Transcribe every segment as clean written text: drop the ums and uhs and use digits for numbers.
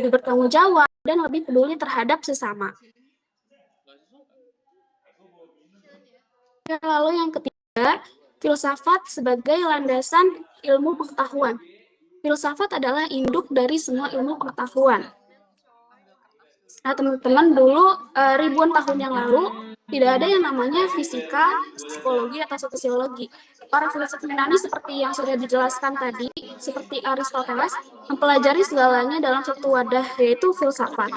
lebih bertanggung jawab, dan lebih peduli terhadap sesama. Lalu yang ketiga, filsafat sebagai landasan ilmu pengetahuan. Filsafat adalah induk dari semua ilmu pengetahuan. Nah, teman-teman, dulu ribuan tahun yang lalu tidak ada yang namanya fisika, psikologi, atau sosiologi. Para filsuf Yunani seperti yang sudah dijelaskan tadi, seperti Aristoteles, mempelajari segalanya dalam satu wadah, yaitu filsafat.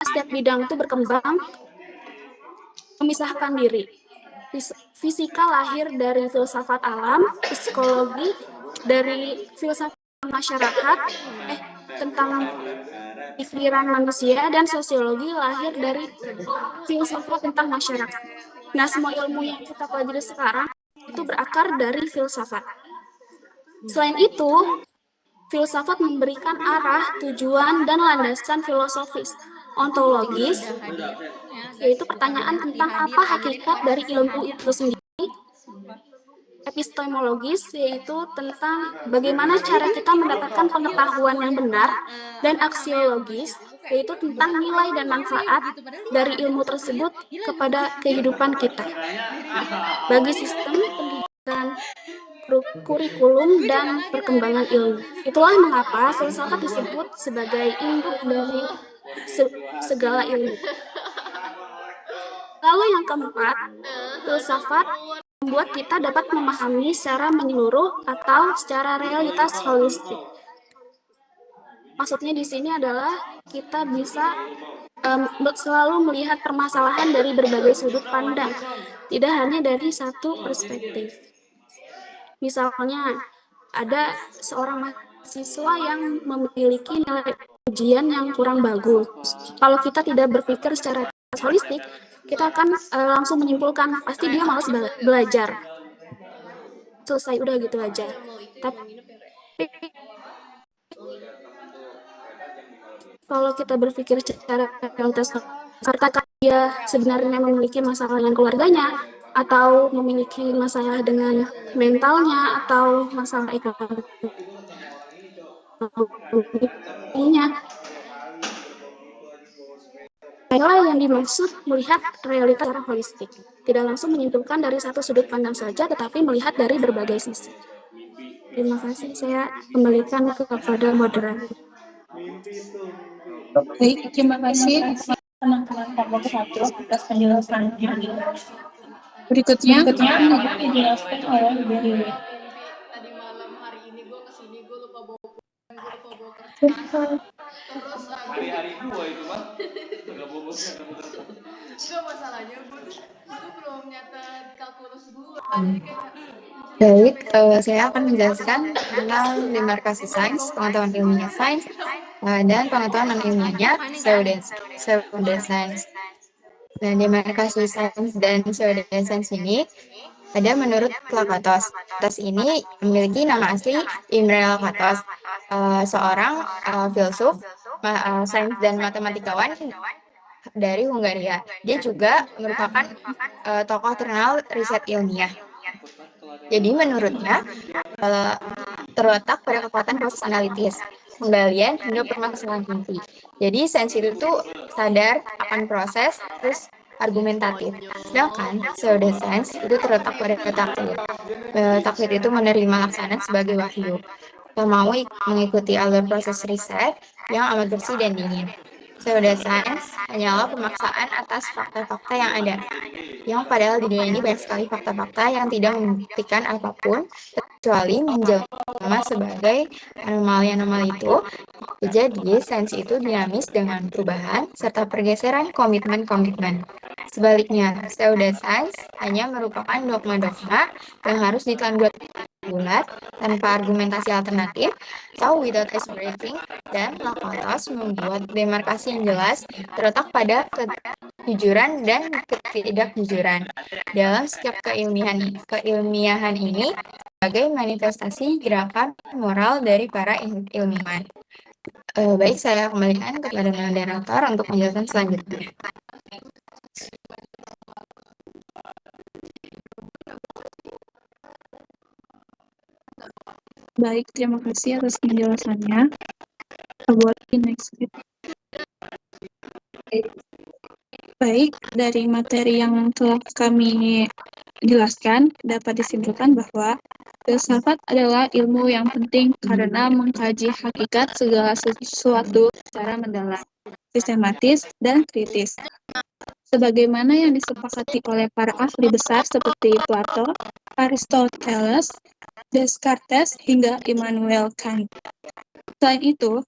Setiap bidang itu berkembang, memisahkan diri. Fisika lahir dari filsafat alam, psikologi dari filsafat masyarakat, tentang pikiran manusia, dan sosiologi lahir dari filsafat tentang masyarakat. Nah, semua ilmu yang kita pelajari sekarang itu berakar dari filsafat. Selain itu, filsafat memberikan arah, tujuan, dan landasan filosofis, ontologis, yaitu pertanyaan tentang apa hakikat dari ilmu itu sendiri, epistemologis, yaitu tentang bagaimana cara kita mendapatkan pengetahuan yang benar, dan aksiologis, yaitu tentang nilai dan manfaat dari ilmu tersebut kepada kehidupan kita. Bagi sistem pendidikan, kurikulum, dan perkembangan ilmu. Itulah mengapa filsafat disebut sebagai induk dari segala ilmu. Lalu yang keempat, filsafat membuat kita dapat memahami secara menyeluruh atau secara realitas holistik. Maksudnya di sini adalah kita bisa selalu melihat permasalahan dari berbagai sudut pandang, tidak hanya dari satu perspektif. Misalnya, ada seorang mahasiswa yang memiliki nilai ujian yang kurang bagus. Kalau kita tidak berpikir secara holistik, kita akan langsung menyimpulkan pasti dia malas belajar. Selesai, udah gitu aja. Tapi kalau kita berpikir secara realitas, katakan dia sebenarnya memiliki masalah dengan keluarganya, atau memiliki masalah dengan mentalnya, atau masalah ekonominya. Inilah yang dimaksud melihat realitas secara holistik. Tidak langsung menyimpulkan dari satu sudut pandang saja, tetapi melihat dari berbagai sisi. Terima kasih, saya kembalikan kepada moderator. Baik, terima kasih teman-teman kelompok 1 atas penjelasannya. Berikutnya dijelaskan oleh Dewi. Tadi malam hari ini gue kesini, gue lupa bawa kertas. Terus hari-hari gue itu mah nggak bawa nggak, masalahnya gue belum nyatet kalkulus gue. Baik, saya akan menjelaskan tentang demarkasi sains, pengetahuan ilmiah sains, dan pengetahuan non-ilmiahnya pseudoscience. Nah, demarkasi sains dan pseudoscience ini ada menurut Lakatos. Lakatos ini memiliki nama asli Imre Lakatos, seorang filsuf, sains dan matematikawan dari Hungaria. Dia juga merupakan tokoh terkenal riset ilmiah. Jadi menurutnya terletak pada kekuatan proses analitis, penggalian hingga permasalahan inti. Jadi sains itu tuh sadar akan proses, terus argumentatif. Sedangkan pseudoscience itu terletak pada taklid. Taklid itu menerima laksanan sebagai wahyu. Kita mau mengikuti alur proses riset yang amat bersih dan dingin. Pseudoscience hanyalah pemaksaan atas fakta-fakta yang ada. Yang padahal di dunia ini banyak sekali fakta-fakta yang tidak membuktikan apapun, kecuali menjelma sebagai anomali-anomali itu. Jadi, sains itu dinamis dengan perubahan serta pergeseran komitmen-komitmen. Sebaliknya, pseudoscience hanya merupakan dogma-dogma yang harus ditelan bulat tanpa argumentasi alternatif atau without ice breaking, dan Lakatos membuat demarkasi yang jelas terletak pada kejujuran dan ketidakjujuran dalam setiap keilmiahan ini sebagai manifestasi gerakan moral dari para ilmuwan. Baik, saya kembalikan kepada moderator untuk penjelasan selanjutnya. Baik, terima kasih atas penjelasannya. Buat Next. Baik, dari materi yang telah kami jelaskan, dapat disimpulkan bahwa filsafat adalah ilmu yang penting karena mengkaji hakikat segala sesuatu secara mendalam, sistematis, dan kritis. Sebagaimana yang disepakati oleh para ahli besar seperti Plato, Aristoteles, Descartes, hingga Immanuel Kant. Selain itu,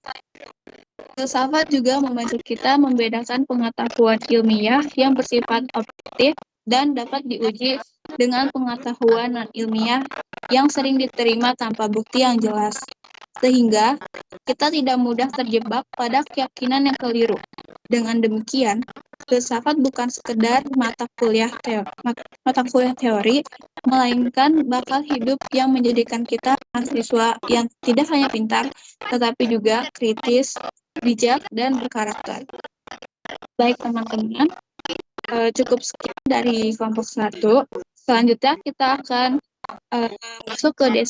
filsafat juga membantu kita membedakan pengetahuan ilmiah yang bersifat objektif dan dapat diuji dengan pengetahuan non-ilmiah yang sering diterima tanpa bukti yang jelas. Sehingga kita tidak mudah terjebak pada keyakinan yang keliru. Dengan demikian, filsafat bukan sekedar mata kuliah teori, melainkan bakal hidup yang menjadikan kita mahasiswa yang tidak hanya pintar, tetapi juga kritis, bijak, dan berkarakter. Baik teman-teman, cukup sekian dari kelompok 1. Selanjutnya kita akan masuk ke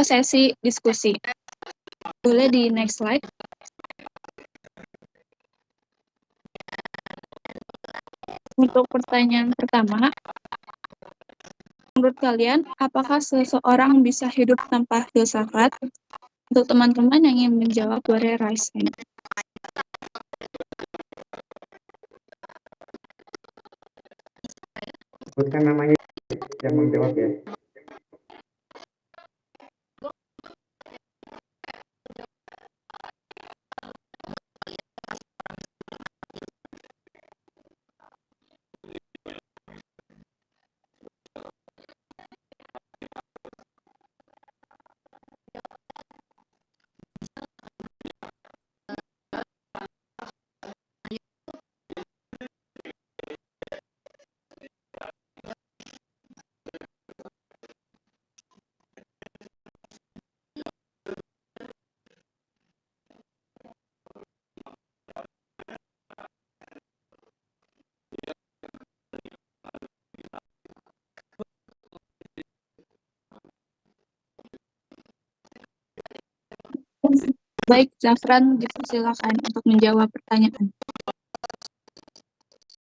sesi diskusi. Boleh di next slide. Untuk pertanyaan pertama, menurut kalian, apakah seseorang bisa hidup tanpa filsafat? Untuk teman-teman yang ingin menjawab, boleh raise hand. Sebutkan namanya yang menjawab ya. Baik, Zafran, dipersilakan untuk menjawab pertanyaan.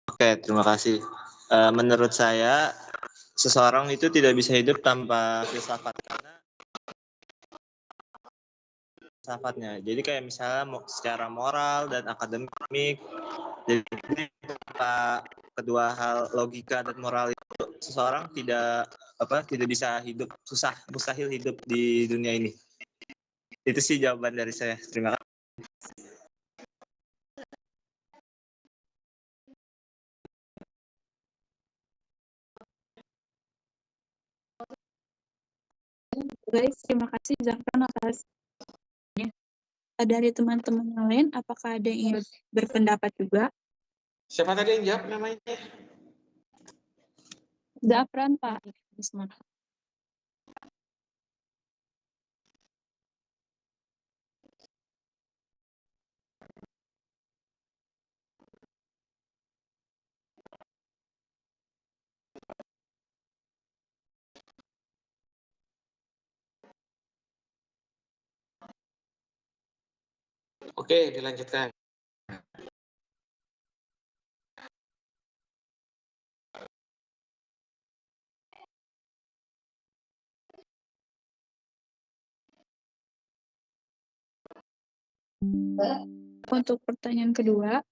Oke, terima kasih. Menurut saya, seseorang itu tidak bisa hidup tanpa filsafat karena filsafatnya. Jadi kayak misalnya secara moral dan akademik, jadi tanpa kedua hal logika dan moral itu, seseorang tidak bisa hidup, mustahil hidup di dunia ini. Itu sih jawaban dari saya. Terima kasih. Baik, terima kasih Zafran atas dari teman-teman yang lain. Apakah ada yang ingin berpendapat juga? Siapa tadi yang jawab namanya? Zafran, Pak Isman. Oke, dilanjutkan. Untuk pertanyaan kedua,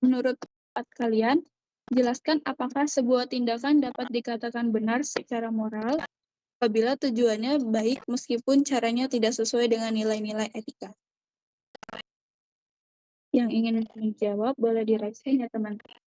menurut pendapat kalian, jelaskan apakah sebuah tindakan dapat dikatakan benar secara moral apabila tujuannya baik meskipun caranya tidak sesuai dengan nilai-nilai etika. Yang ingin menjawab boleh di-raise hand ya teman-teman.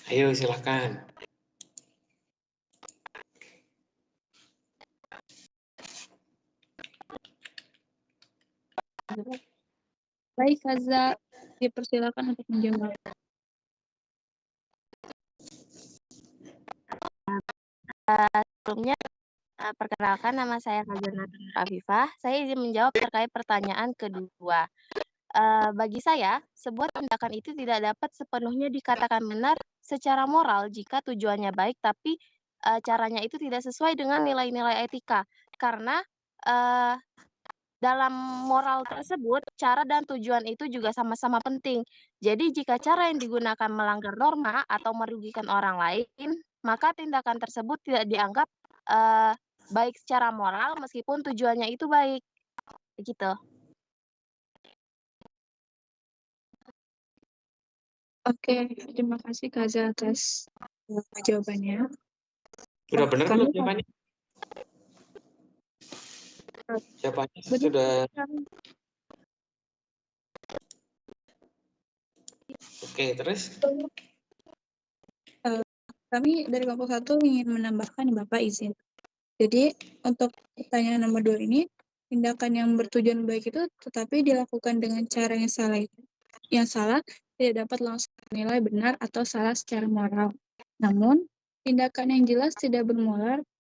Ayo silahkan. Baik, Kaza, dipersilakan untuk menjawab. Sebelumnya, perkenalkan nama saya Fazana Afifah. Saya izin menjawab terkait pertanyaan kedua. Bagi saya, sebuah tindakan itu tidak dapat sepenuhnya dikatakan benar secara moral jika tujuannya baik, tapi caranya itu tidak sesuai dengan nilai-nilai etika. Karena dalam moral tersebut, cara dan tujuan itu juga sama-sama penting. Jadi, jika cara yang digunakan melanggar norma atau merugikan orang lain, maka tindakan tersebut tidak dianggap baik secara moral meskipun tujuannya itu baik. Begitu. Oke, terima kasih Kaza atas jawabannya. Sudah benar Kami belum jawabannya? Jawabannya benar. sudah. Oke, terus? Kami dari kelompok 1 ingin menambahkan, Bapak izin. Jadi, untuk pertanyaan nomor 2 ini, tindakan yang bertujuan baik itu tetapi dilakukan dengan cara yang salah tidak dapat langsung dinilai benar atau salah secara moral. Namun, tindakan yang jelas tidak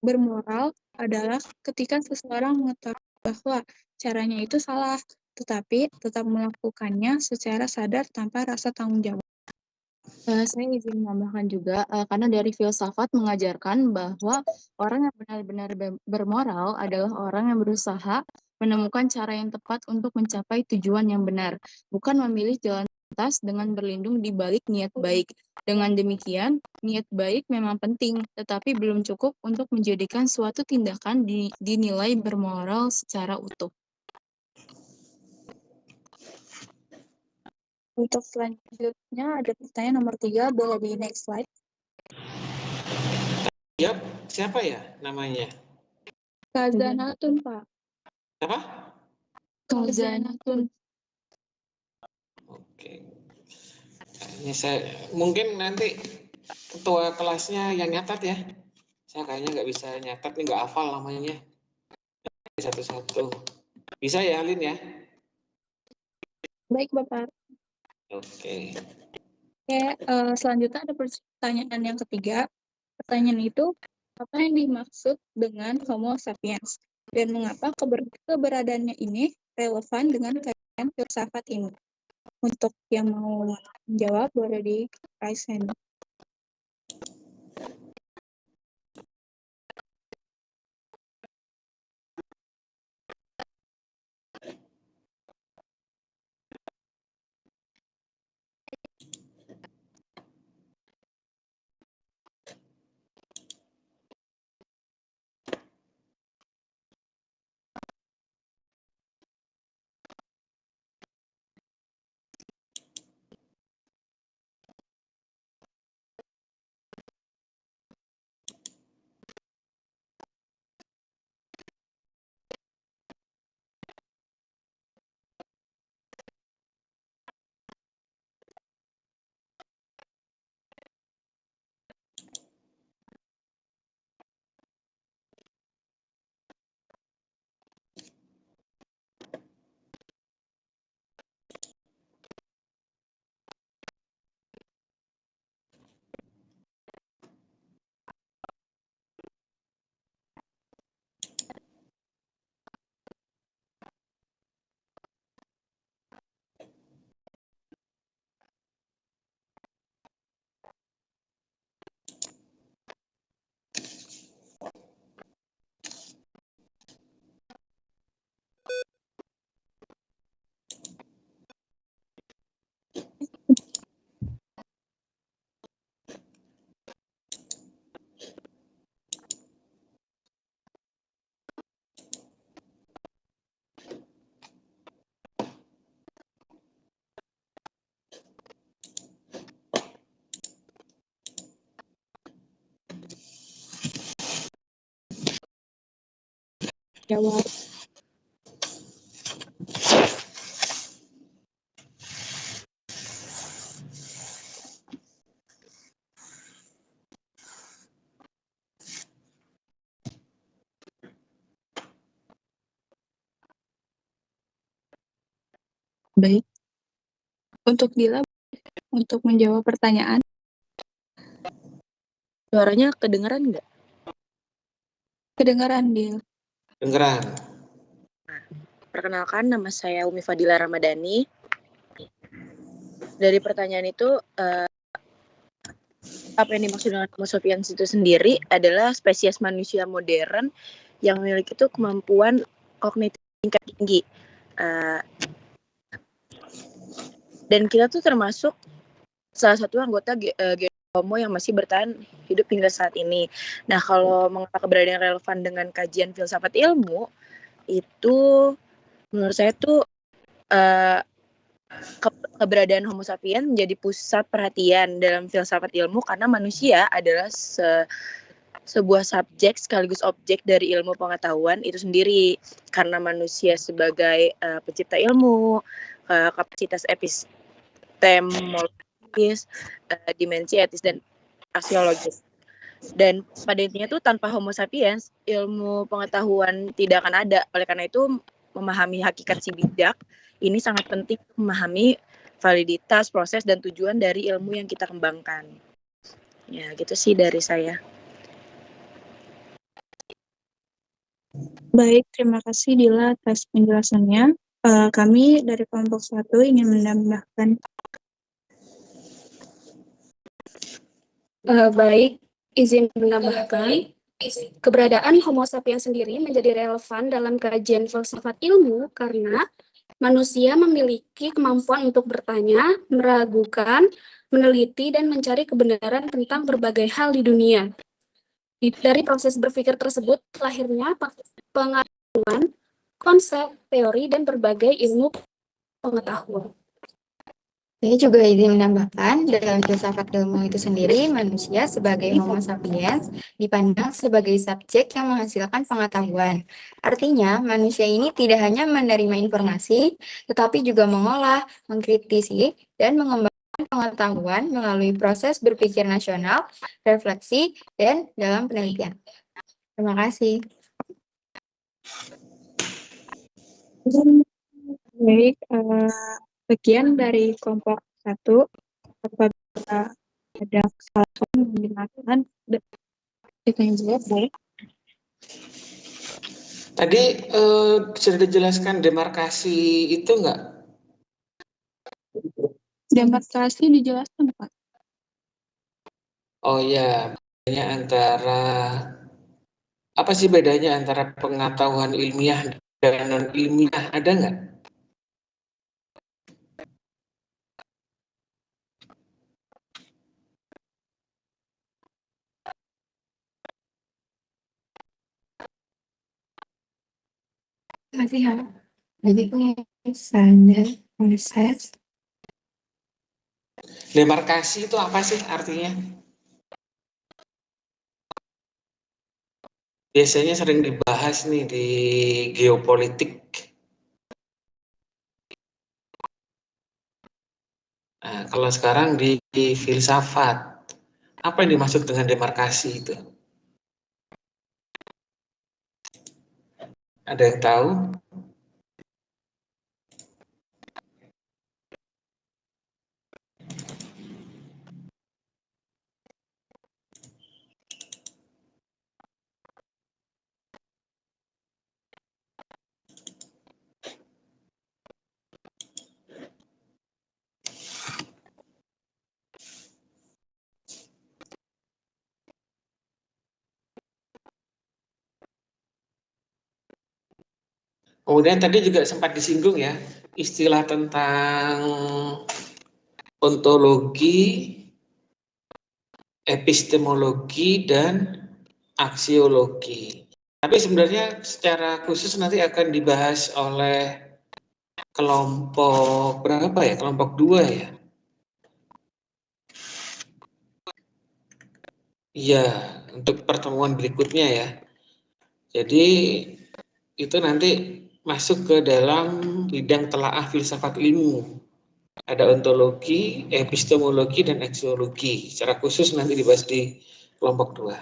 bermoral adalah ketika seseorang mengetahui bahwa caranya itu salah, tetapi tetap melakukannya secara sadar tanpa rasa tanggung jawab. Saya izin menambahkan juga, karena dari filsafat mengajarkan bahwa orang yang benar-benar bermoral adalah orang yang berusaha menemukan cara yang tepat untuk mencapai tujuan yang benar, bukan memilih jalan pintas dengan berlindung di balik niat baik. Dengan demikian, niat baik memang penting, tetapi belum cukup untuk menjadikan suatu tindakan dinilai bermoral secara utuh. Untuk selanjutnya ada pertanyaan nomor 3, boleh di next slide. Yap, siapa ya namanya? Khazanatun, Pak. Apa? Khazanatun. Oke. Kayaknya saya mungkin nanti ketua kelasnya yang nyatat ya. Saya kayaknya nggak bisa nyatat nih, nggak hafal namanya. Satu-satu. Bisa ya, Lin ya? Baik, Bapak. Oke. Oke, selanjutnya ada pertanyaan yang ketiga. Pertanyaan itu, apa yang dimaksud dengan Homo sapiens? Dan mengapa keberadaannya ini relevan dengan kajian filsafat ini? Untuk yang mau menjawab, boleh di raise hand. Jawab. Baik. Untuk Dila, untuk menjawab pertanyaan. Suaranya kedengeran nggak? Kedengaran, Dil. Dengeran. Perkenalkan, nama saya Umi Fadila Ramadhani. Dari pertanyaan itu, apa yang dimaksud dengan Homo sapiens itu sendiri adalah spesies manusia modern yang memiliki itu kemampuan kognitif tingkat tinggi. Dan kita tuh termasuk salah satu anggota Homo yang masih bertahan hidup hingga saat ini. Nah, kalau mengapa keberadaan relevan dengan kajian filsafat ilmu, itu menurut saya tuh keberadaan Homo sapiens menjadi pusat perhatian dalam filsafat ilmu karena manusia adalah sebuah subjek sekaligus objek dari ilmu pengetahuan itu sendiri. Karena manusia sebagai pencipta ilmu, kapasitas epistemologis, dimensi etis dan aksiologis. Dan pada intinya tuh tanpa Homo sapiens, ilmu pengetahuan tidak akan ada. Oleh karena itu, memahami hakikat si bijak ini sangat penting untuk memahami validitas, proses, dan tujuan dari ilmu yang kita kembangkan. Ya, gitu sih dari saya. Baik, terima kasih Dila atas penjelasannya. Kami dari kelompok 1 ingin menambahkan. Baik, izin menambahkan, keberadaan Homo sapiens sendiri menjadi relevan dalam kajian filsafat ilmu karena manusia memiliki kemampuan untuk bertanya, meragukan, meneliti, dan mencari kebenaran tentang berbagai hal di dunia. Dari proses berpikir tersebut, lahirnya pengetahuan, konsep, teori, dan berbagai ilmu pengetahuan. Saya juga ingin menambahkan, dalam filsafat ilmu itu sendiri, manusia sebagai Homo sapiens dipandang sebagai subjek yang menghasilkan pengetahuan. Artinya, manusia ini tidak hanya menerima informasi, tetapi juga mengolah, mengkritisi, dan mengembangkan pengetahuan melalui proses berpikir nasional, refleksi, dan dalam penelitian. Terima kasih. Baik, sekian dari kelompok 1. Apabila ada kesalahan menggunakan kita yang jawab, boleh. Tadi sudah dijelaskan demarkasi itu enggak? Demarkasi dijelaskan, Pak. Oh ya, bedanya antara apa sih bedanya antara pengetahuan ilmiah dan non ilmiah, ada nggak? Masih ya. Jadi standar proses. Demarkasi itu apa sih artinya? Biasanya sering dibahas nih di geopolitik. Nah, kalau sekarang di filsafat, apa yang dimaksud dengan demarkasi itu? Ada yang tahu? Kemudian tadi juga sempat disinggung ya, istilah tentang ontologi, epistemologi, dan aksiologi. Tapi sebenarnya secara khusus nanti akan dibahas oleh kelompok berapa ya? Kelompok 2 ya? Iya, untuk pertemuan berikutnya ya. Jadi itu nanti masuk ke dalam bidang telaah filsafat ilmu. Ada ontologi, epistemologi, dan aksiologi. Secara khusus nanti dibahas di kelompok 2.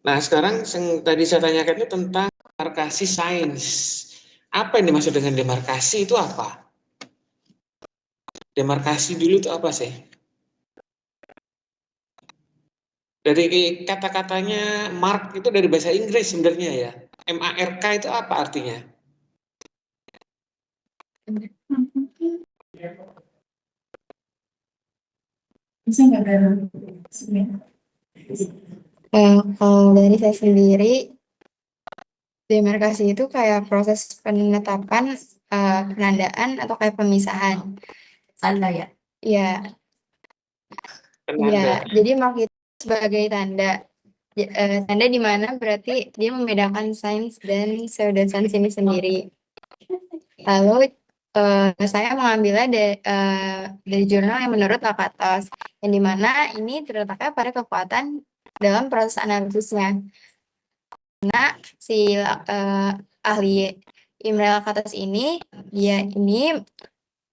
Nah, sekarang yang tadi saya tanyakan itu tentang demarkasi sains. Apa yang dimaksud dengan demarkasi itu apa? Demarkasi dulu itu apa sih? Dari kata-katanya mark itu dari bahasa Inggris sebenarnya ya. MARK itu apa artinya? Kalau dari saya sendiri, demarkasi itu kayak proses penetapan, penandaan atau kayak pemisahan. Tanda ya? Iya, iya. Penanda. Jadi mark itu sebagai tanda. Tanda di mana berarti dia membedakan sains dan pseudosains ini sendiri. Lalu saya mengambilnya dari jurnal yang menurut Lakatos, yang dimana ini terletaknya pada kekuatan dalam proses analisisnya. Karena si ahli Imre Lakatos ini, dia ini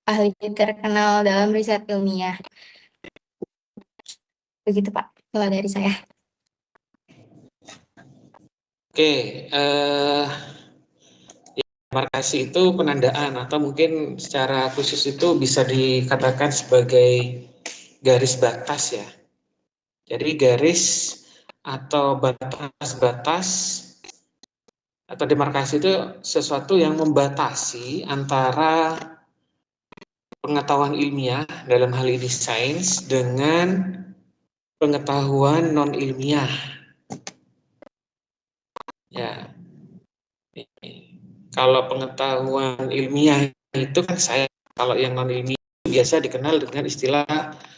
ahli terkenal dalam riset ilmiah. Begitu Pak, kalau dari saya. Oke, demarkasi itu penandaan atau mungkin secara khusus itu bisa dikatakan sebagai garis batas ya. Jadi garis atau batas-batas atau demarkasi itu sesuatu yang membatasi antara pengetahuan ilmiah dalam hal ini sains dengan pengetahuan non ilmiah. Ya. Kalau pengetahuan ilmiah itu kan saya, kalau yang non ilmiah biasa dikenal dengan istilah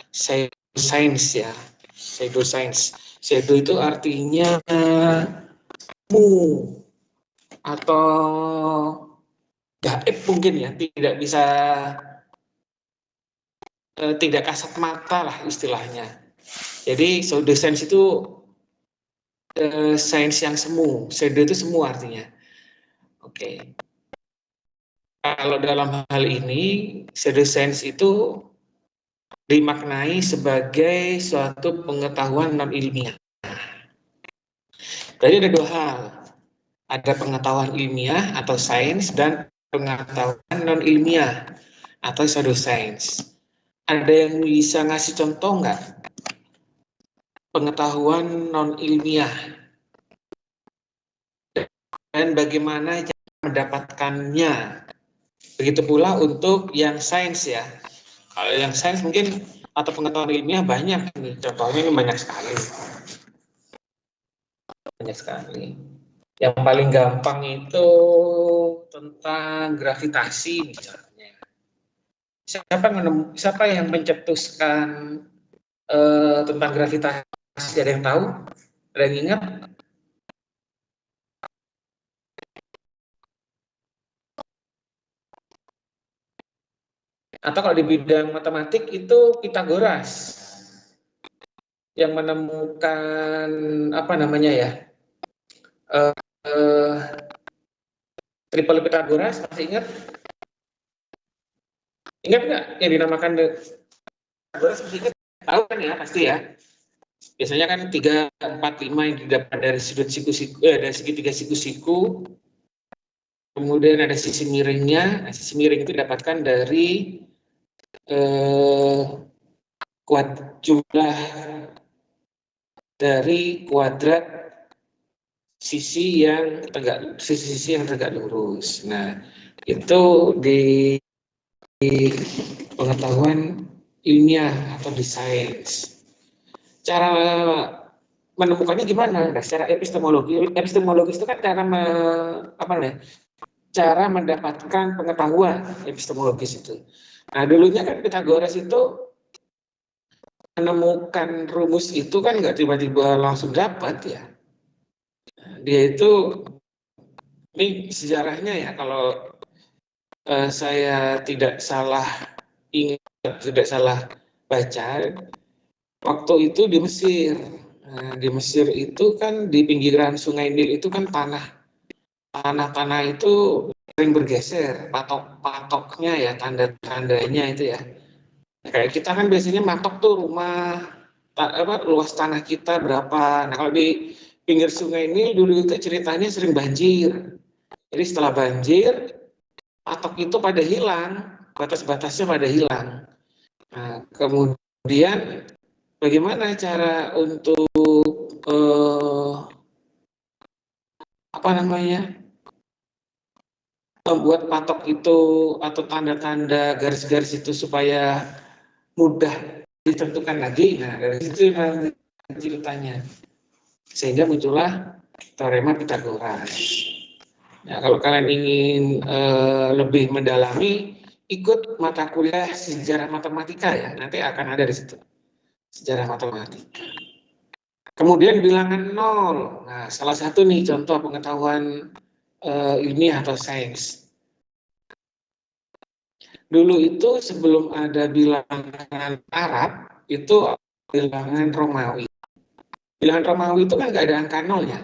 pseudoscience ya. Pseudoscience. Pseudo itu artinya mu atau gaib mungkin ya, tidak bisa tidak kasat mata lah istilahnya. Jadi pseudoscience itu sains yang semu. Pseudo itu semu artinya. Oke. Kalau dalam hal ini pseudoscience itu dimaknai sebagai suatu pengetahuan non ilmiah. Jadi ada dua hal. Ada pengetahuan ilmiah atau sains dan pengetahuan non ilmiah atau pseudoscience. Ada yang bisa ngasih contoh nggak? Pengetahuan non ilmiah dan bagaimana cara mendapatkannya. Begitu pula untuk yang sains ya. Kalau yang sains mungkin atau pengetahuan ilmiah banyak nih. Contohnya ini banyak sekali. Banyak sekali. Yang paling gampang itu tentang gravitasi misalnya. Siapa yang mencetuskan tentang gravitasi? Ada yang tahu? Ada yang ingat? Atau kalau di bidang matematik itu Pythagoras yang menemukan apa namanya ya, triple Pythagoras, masih ingat? Ingat nggak yang dinamakan Pythagoras? Masih ingat? Tahu kan ya pasti ya. Biasanya kan 3, 4, 5 yang didapat dari sudut siku-siku, dari segitiga siku-siku. Kemudian ada sisi miringnya. Nah, sisi miring itu didapatkan dari jumlah dari kuadrat sisi yang tegak lurus. Nah, itu di pengetahuan ilmiah atau di sains. Cara menemukannya gimana? Nah, secara epistemologis itu kan cara mendapatkan pengetahuan epistemologis itu. Nah, dulunya kan Pythagoras itu menemukan rumus itu kan nggak tiba-tiba langsung dapat ya. Dia itu, ini sejarahnya ya, kalau saya tidak salah ingat, tidak salah baca, waktu itu di Mesir. Nah, di Mesir itu kan di pinggiran Sungai Nil itu kan tanah itu sering bergeser, patoknya ya, tanda-tandanya itu ya. Kayak kita kan biasanya matok tuh rumah, luas tanah kita berapa. Nah, kalau di pinggir Sungai Nil dulu itu ceritanya sering banjir. Jadi setelah banjir, patok itu pada hilang, batas-batasnya pada hilang. Nah, kemudian bagaimana cara untuk apa namanya membuat patok itu atau tanda-tanda garis-garis itu supaya mudah ditentukan lagi. Nah, dari situ nanti ceritanya. Sehingga muncullah teorema Pitagoras. Nah, kalau kalian ingin lebih mendalami, ikut mata kuliah sejarah matematika ya. Nanti akan ada di situ. Sejarah matematika. Kemudian bilangan nol. Nah, salah satu nih contoh pengetahuan ilmiah atau sains. Dulu itu sebelum ada bilangan Arab, itu bilangan Romawi. Bilangan Romawi itu kan nggak ada angka nolnya.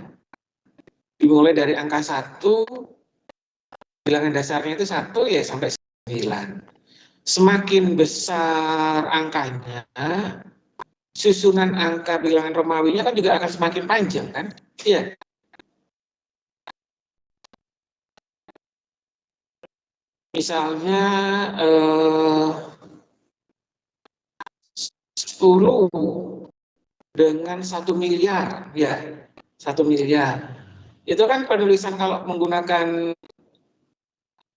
Dimulai dari angka 1, bilangan dasarnya itu 1 ya sampai 9. Semakin besar angkanya, susunan angka bilangan Romawinya kan juga akan semakin panjang kan? Iya. Misalnya 10 dengan 1 miliar, ya 1 miliar. Itu kan penulisan kalau menggunakan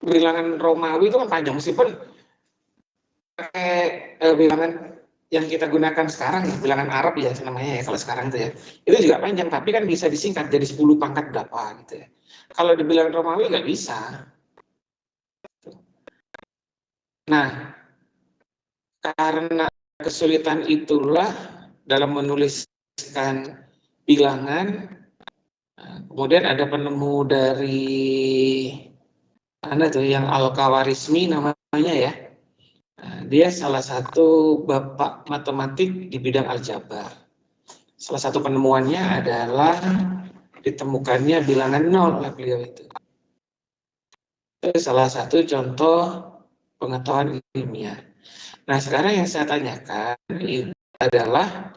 bilangan Romawi itu kan panjang, meskipun pakai bilangan yang kita gunakan sekarang, ya, bilangan Arab ya namanya ya kalau sekarang itu ya. Itu juga panjang, tapi kan bisa disingkat jadi 10 pangkat berapa gitu ya. Kalau di bilangan Romawi nggak bisa. Nah, karena kesulitan itulah dalam menuliskan bilangan, kemudian ada penemu dari mana tuh yang Al-Khawarizmi namanya ya. Dia salah satu bapak matematik di bidang aljabar. Salah satu penemuannya adalah ditemukannya bilangan nol oleh beliau itu. Itu salah satu contoh pengetahuan ilmiah. Nah, sekarang yang saya tanyakan itu adalah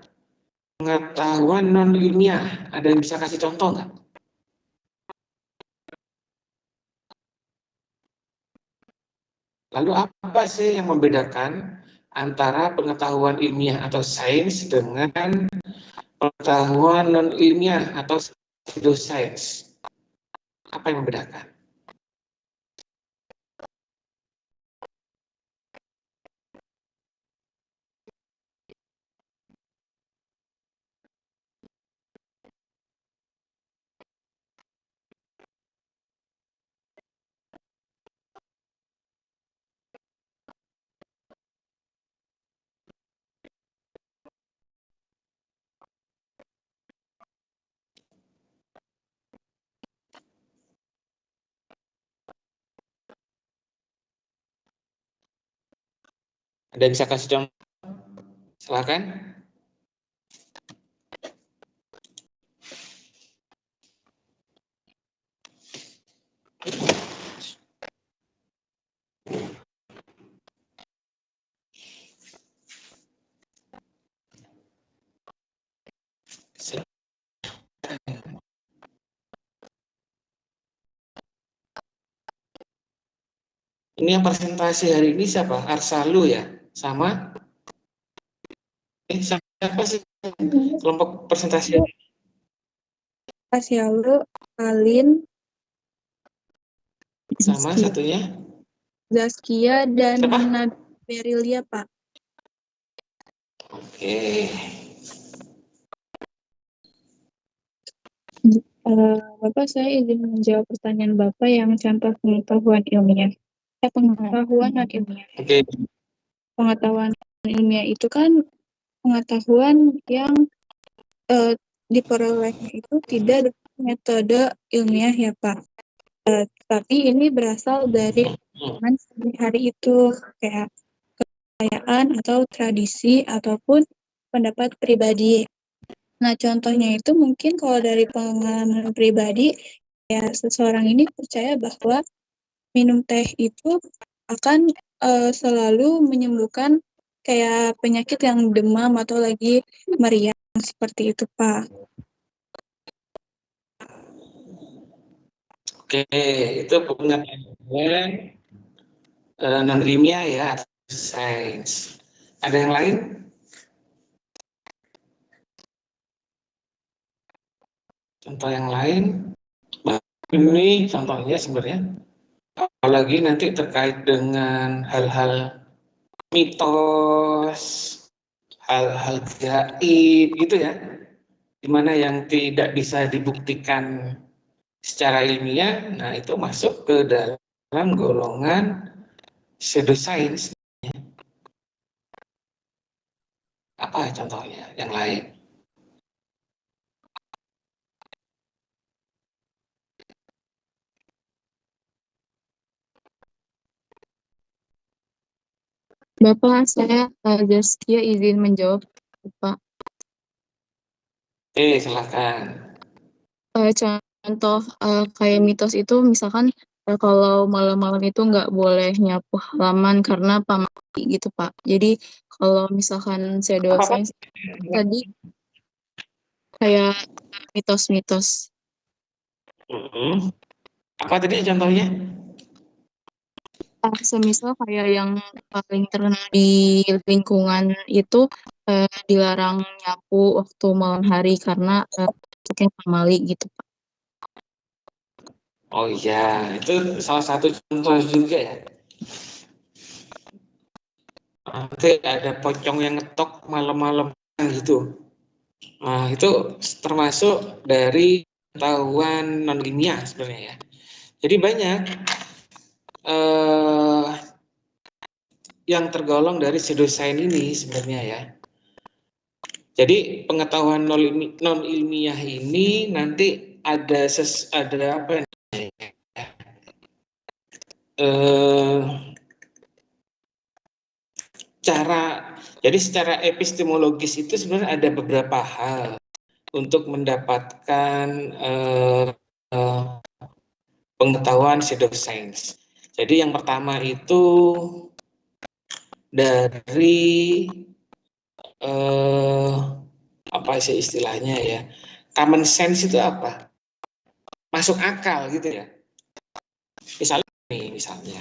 pengetahuan non ilmiah. Ada yang bisa kasih contoh nggak? Lalu apa sih yang membedakan antara pengetahuan ilmiah atau sains dengan pengetahuan non ilmiah atau pseudoscience? Apa yang membedakan? Ada yang bisa kasih contoh? Silakan. Ini yang presentasi hari ini siapa? Arsalu ya? Sama? Siapa sih kelompok presentasi? Arsalu, Alin, Sama satunya? Zaskia, dan Siapa? Berilia, Pak. Oke. Bapak, saya izin menjawab pertanyaan Bapak yang contoh pengetahuan ilmiah. Pengetahuan non ilmiah. Oke. Pengetahuan ilmiah itu kan pengetahuan yang diperolehnya itu tidak dengan metode ilmiah ya Pak. Tapi ini berasal dari pengalaman sehari-hari itu, kayak kepercayaan atau tradisi ataupun pendapat pribadi. Nah, contohnya itu mungkin kalau dari pengalaman pribadi, ya seseorang ini percaya bahwa minum teh itu akan selalu menyembuhkan kayak penyakit yang demam atau lagi meriang seperti itu, Pak. Oke, itu pengetahuan non ilmiah ya, sains. Ada yang lain? Contoh yang lain? Ini contohnya sebenarnya. Apalagi nanti terkait dengan hal-hal mitos, hal-hal gaib gitu ya, dimana yang tidak bisa dibuktikan secara ilmiah, nah itu masuk ke dalam golongan pseudoscience. Apa contohnya yang lain? Bapak, saya Zaskia izin menjawab, Pak. Silakan. Contoh kayak mitos itu misalkan kalau malam-malam itu nggak boleh nyapu halaman karena pamali gitu, Pak. Jadi kalau misalkan pseudoscience tadi kayak mitos-mitos. Apa tadi contohnya? Semisal kayak yang paling terkenal di lingkungan itu dilarang nyapu waktu malam hari karena takutnya pamali gitu, Pak. Oh iya, itu salah satu contoh juga ya. Nanti ada pocong yang ngetok malam-malam gitu. Nah, itu termasuk dari pengetahuan non ilmiah sebenarnya ya. Jadi banyak yang tergolong dari pseudoscience ini sebenarnya ya. Jadi pengetahuan non ilmiah ini nanti ada apa namanya? Jadi secara epistemologis itu sebenarnya ada beberapa hal untuk mendapatkan pengetahuan pseudoscience. Jadi yang pertama itu dari apa sih istilahnya ya? Common sense itu apa? Masuk akal gitu ya. Misalnya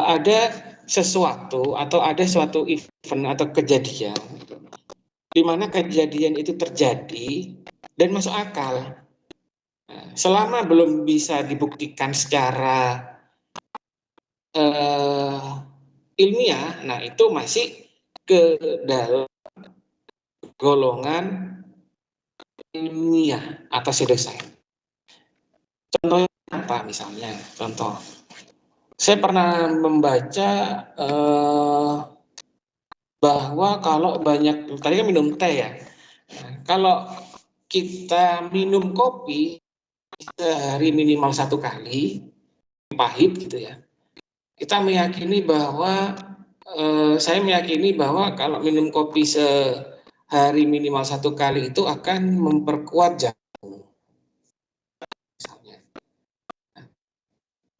ada sesuatu atau ada suatu event atau kejadian di mana kejadian itu terjadi dan masuk akal. Selama belum bisa dibuktikan secara ilmiah, nah itu masih ke dalam golongan ilmiah atau pseudoscience. Contohnya apa misalnya? Contoh, saya pernah membaca bahwa kalau banyak, tadi kan minum teh ya, kalau kita minum kopi sehari minimal 1 kali, pahit gitu ya, kita meyakini bahwa saya meyakini bahwa kalau minum kopi sehari minimal 1 kali itu akan memperkuat jantung. Misalnya.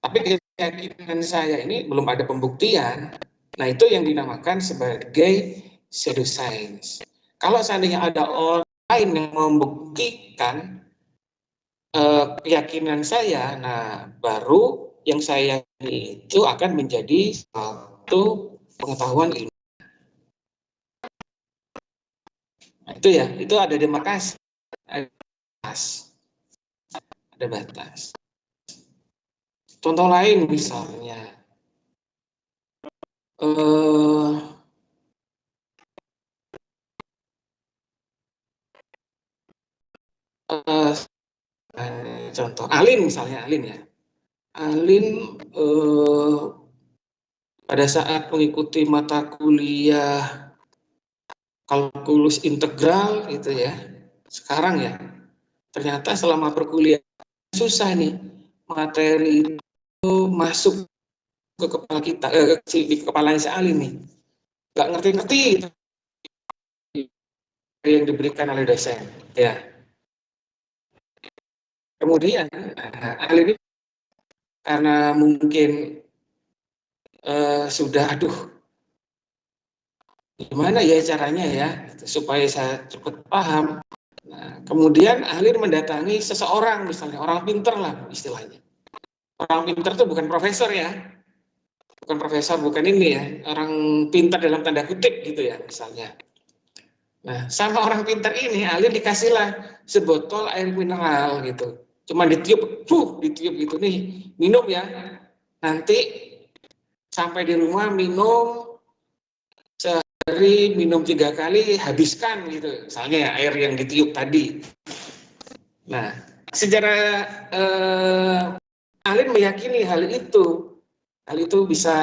Tapi keyakinan saya ini belum ada pembuktian. Nah itu yang dinamakan sebagai pseudoscience. Kalau seandainya ada orang lain yang membuktikan keyakinan saya, nah baru yang saya yakini itu akan menjadi satu pengetahuan ilmu. Nah, itu ya, itu ada demarkasi, ada batas. Contoh lain misalnya, contoh Alin misalnya, Alin ya, Alin pada saat mengikuti mata kuliah kalkulus integral gitu ya, sekarang ya, ternyata selama perkuliahan susah nih materi itu masuk ke kepala kita, di kepalanya si Alin nih, nggak ngerti-ngerti gitu yang diberikan oleh dosen ya. Kemudian Alin ini karena mungkin sudah gimana ya caranya ya supaya saya cepat paham. Nah, kemudian Alin mendatangi seseorang, misalnya orang pinter lah istilahnya. Orang pinter itu bukan profesor ya, bukan profesor, bukan ini ya, orang pintar dalam tanda kutip gitu ya misalnya. Nah, sama orang pintar ini, Alin dikasihlah sebotol air mineral gitu. Cuma ditiup gitu nih, minum ya. Nanti sampai di rumah minum sehari minum 3 kali, habiskan gitu. Misalnya ya, air yang ditiup tadi. Nah, secara Alin meyakini hal itu bisa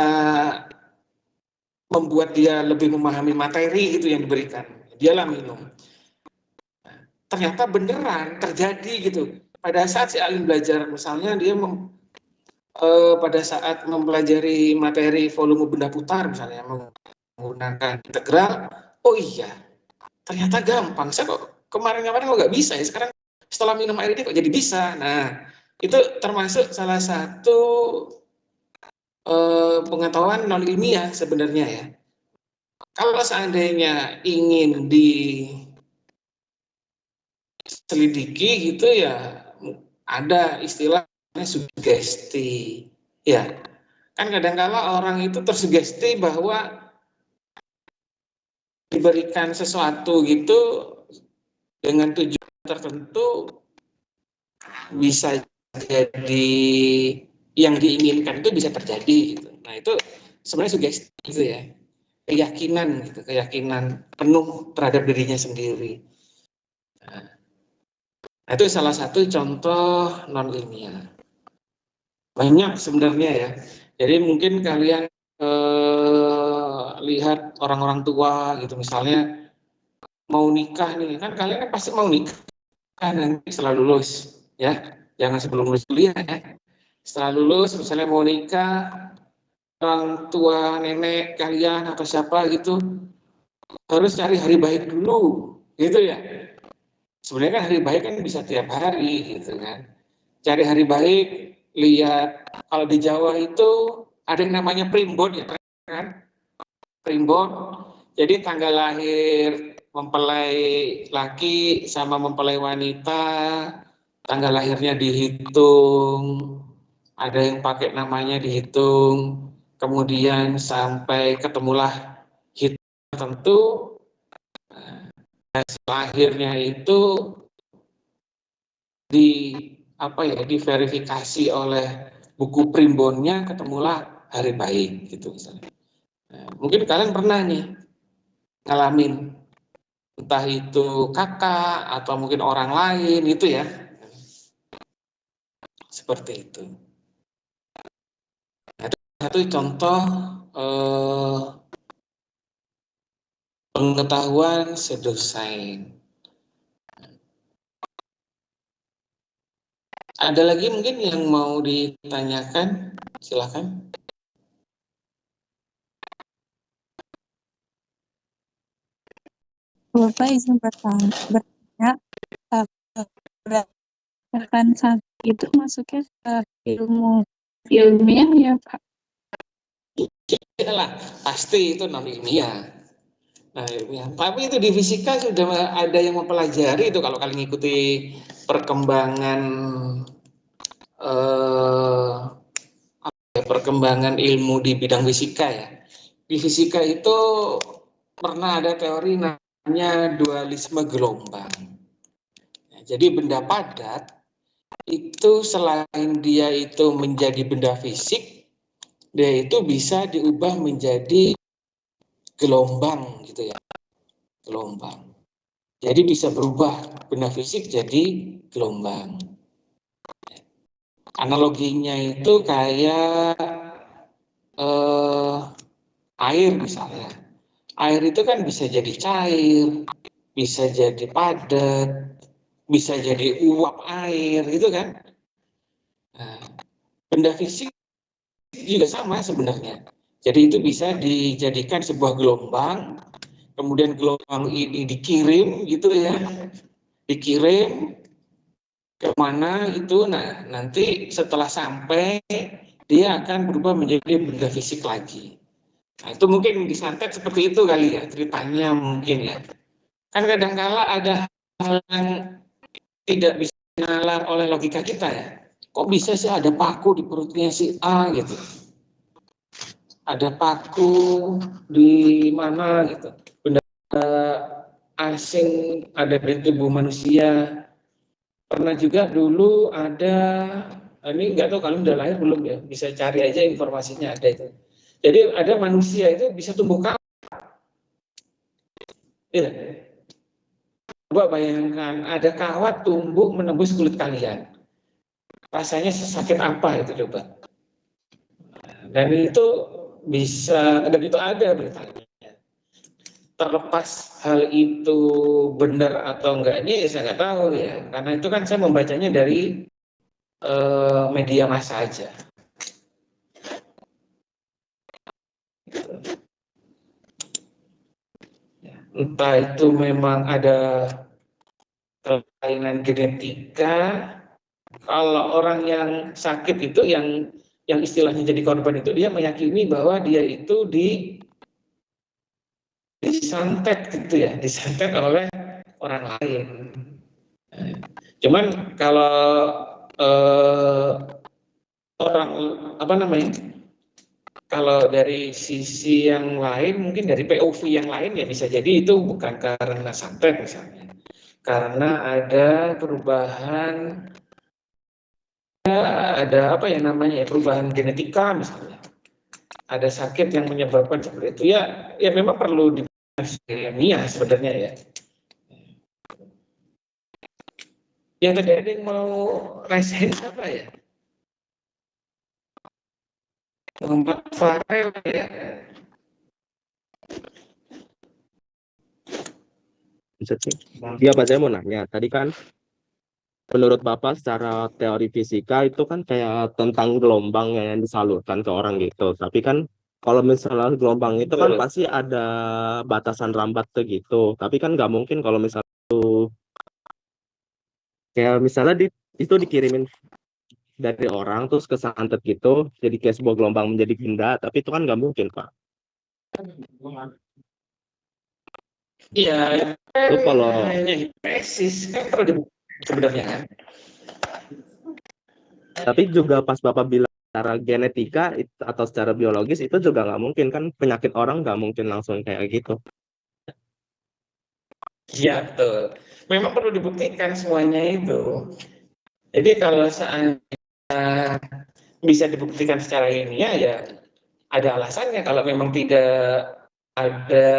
membuat dia lebih memahami materi gitu yang diberikan. Dialah minum. Ternyata beneran terjadi gitu. Pada saat si Alin belajar, misalnya dia pada saat mempelajari materi volume benda putar misalnya menggunakan integral, oh iya, ternyata gampang. Saya kok kemarin-kemarin kok nggak bisa ya, sekarang setelah minum air ini kok jadi bisa. Nah, itu termasuk salah satu pengetahuan non ilmiah sebenarnya ya. Kalau seandainya ingin diselidiki gitu ya, ada istilahnya sugesti. Ya, kan kadang-kala orang itu tersugesti bahwa diberikan sesuatu gitu dengan tujuan tertentu bisa jadi yang diinginkan itu bisa terjadi gitu. Nah, itu sebenarnya sugesti gitu ya. Keyakinan gitu, keyakinan penuh terhadap dirinya sendiri. Nah, itu salah satu contoh non ilmiah. Banyak sebenarnya ya. Jadi mungkin kalian lihat orang-orang tua gitu, misalnya mau nikah nih, kan kalian kan pasti mau nikah nanti setelah lulus ya, jangan sebelum lulus kuliah ya. Setelah lulus misalnya mau nikah, orang tua nenek kalian atau siapa gitu harus cari hari baik dulu gitu ya. Sebenarnya kan hari baik kan bisa tiap hari gitu kan. Cari hari baik, lihat kalau di Jawa itu ada yang namanya primbon ya kan. Primbon, jadi tanggal lahir mempelai laki sama mempelai wanita, tanggal lahirnya dihitung, ada yang pakai namanya dihitung, kemudian sampai ketemulah hitung tertentu, lahirnya itu diverifikasi oleh buku primbonnya, ketemulah hari baik gitu misalnya. Nah, mungkin kalian pernah nih ngalamin entah itu kakak atau mungkin orang lain itu ya, seperti itu. Nah, itu satu contoh pengetahuan pseudoscience. Ada lagi mungkin yang mau ditanyakan, silakan. Bapak izin bertanya, berdasarkan saat itu masuknya ke ilmu ilmiah ya Pak? Iyalah, pasti itu non ilmiah. Nah, ilmiah. Tapi itu di fisika sudah ada yang mempelajari itu kalau kalian ngikuti perkembangan perkembangan ilmu di bidang fisika ya. Di fisika itu pernah ada teori namanya dualisme gelombang. Nah, jadi benda padat itu selain dia itu menjadi benda fisik, dia itu bisa diubah menjadi gelombang gitu ya. Gelombang. Jadi bisa berubah benda fisik jadi gelombang. Analoginya itu kayak air misalnya. Air itu kan bisa jadi cair, bisa jadi padat, bisa jadi uap air gitu kan. Nah, benda fisik juga sama sebenarnya. Jadi itu bisa dijadikan sebuah gelombang, kemudian gelombang ini dikirim gitu ya, dikirim kemana itu, nah nanti setelah sampai dia akan berubah menjadi benda fisik lagi. Nah, itu mungkin disantet seperti itu kali ya ceritanya mungkin ya. Kan kadang-kala ada hal yang tidak bisa dinalar oleh logika kita ya. Kok bisa sih ada paku di perutnya si A gitu. ada paku di mana gitu, benda asing ada di tubuh manusia. Pernah juga dulu ada, ini nggak tahu kalian udah lahir belum ya, bisa cari aja informasinya ada itu. Jadi ada manusia itu bisa tumbuh kawat. Ya. Coba bayangkan ada kawat tumbuh menembus kulit kalian. Rasanya sesakit apa itu coba. Dan itu bisa, dan itu ada beritanya. Terlepas hal itu benar atau enggaknya ya saya nggak tahu ya. Karena itu kan saya membacanya dari media massa aja. Entah itu memang ada kelainan genetika. Kalau orang yang sakit itu yang istilahnya jadi korban itu dia meyakini bahwa dia itu disantet gitu ya, disantet oleh orang lain. Cuman kalau orang apa namanya? Kalau dari sisi yang lain, mungkin dari POV yang lain ya bisa jadi itu bukan karena santet misalnya, karena ada perubahan, ada apa ya namanya ya, perubahan genetika misalnya, ada sakit yang menyebabkan seperti itu ya, ya memang perlu ilmiah sebenarnya ya. Yang tadi ada yang mau rasain apa ya? Lompat farel ya. Iya Pak, saya mau nanya. Tadi kan menurut Bapak secara teori fisika itu kan kayak tentang gelombang yang disalurkan ke orang gitu. Tapi kan kalau misalnya gelombang itu kan pasti ada batasan rambat tuh gitu. Tapi kan nggak mungkin kalau misalnya itu kayak misalnya itu dikirimin dari orang terus kesantet gitu, jadi kayak sebuah gelombang menjadi benda. Tapi itu kan nggak mungkin Pak. Iya, Itu kalau hipotesis kan perlu dibuktikan sebenarnya kan. Tapi juga pas Bapak bilang secara genetika atau secara biologis itu juga nggak mungkin kan, penyakit orang nggak mungkin langsung kayak gitu. Iya betul. Memang perlu dibuktikan semuanya itu. Jadi kalau seandainya bisa dibuktikan secara ilmiah ya ada alasannya. Kalau memang tidak ada,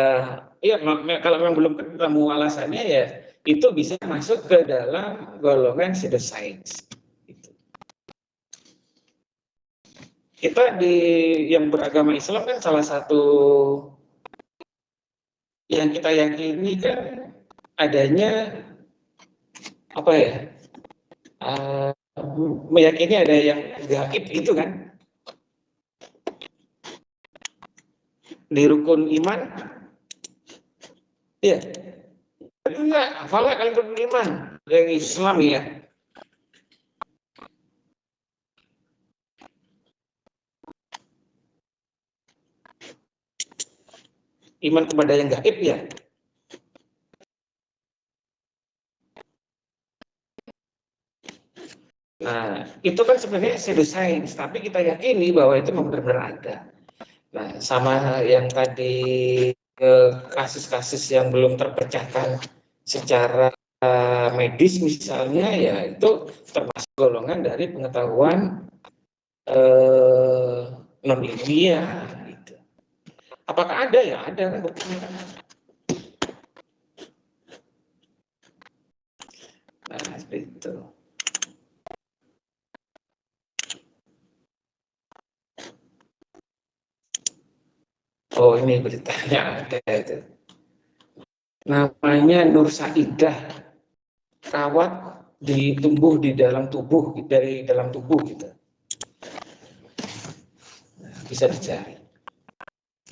ya kalau memang belum ketemu alasannya ya itu bisa masuk ke dalam golongan pseudoscience. Kita yang beragama Islam kan salah satu yang kita yakini kan adanya apa ya, meyakini ada yang gaib itu kan di rukun iman ya. Enggak hafal kalian rukun iman yang Islam ya. Iman kepada yang gaib ya. Nah, itu kan sebenarnya pseudoscience, tapi kita yakini bahwa itu benar-benar ada. Nah, sama yang tadi kasus-kasus yang belum terpecahkan secara medis misalnya, ya itu termasuk golongan dari pengetahuan non ilmiah. Gitu. Apakah ada ya? Ada kan buktinya. Nah, seperti itu. Oh ini beritanya ada itu. Namanya Nur Saidah. Kawat ditumbuh di dalam tubuh, dari dalam tubuh gitu. Nah, bisa dicari.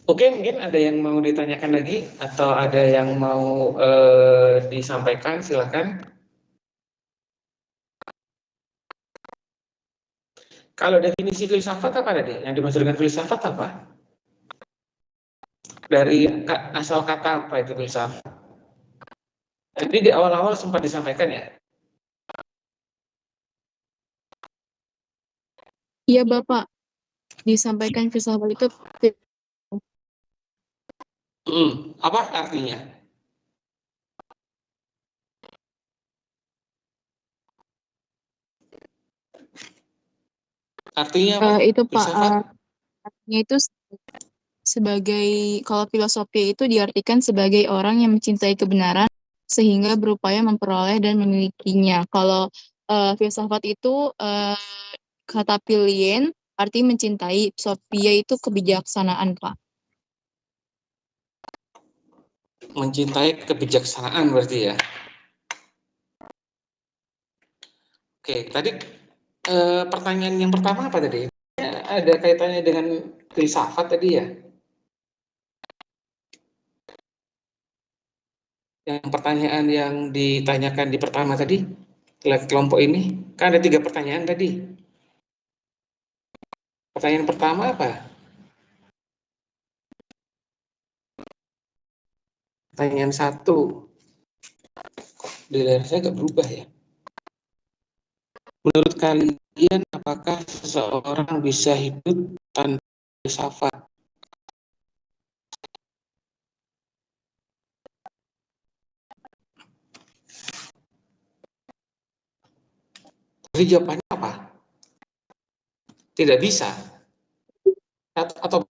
Oke, mungkin ada yang mau ditanyakan lagi atau ada yang mau disampaikan, silakan. Kalau definisi filsafat apa tadi? Yang dimaksud dengan filsafat apa? Dari asal kata apa itu filsafat? Jadi di awal-awal sempat disampaikan ya? Iya Bapak, disampaikan filsafat itu Apa artinya? Artinya apa? Itu Pak, Filsafat? artinya itu sebagai, kalau filosofi itu diartikan sebagai orang yang mencintai kebenaran sehingga berupaya memperoleh dan memilikinya. Kalau filsafat itu kata pilien arti mencintai, Sophia itu kebijaksanaan, Pak. Mencintai kebijaksanaan berarti ya. Oke, tadi pertanyaan yang pertama apa tadi? Ada kaitannya dengan filsafat tadi ya? Yang pertanyaan yang ditanyakan di pertama tadi, kelompok ini, kan ada 3 pertanyaan tadi. Pertanyaan pertama apa? Pertanyaan 1. Di layar saya agak berubah ya. Menurut kalian, apakah seseorang bisa hidup tanpa filsafat? Jadi jawabannya apa? Tidak bisa. Atau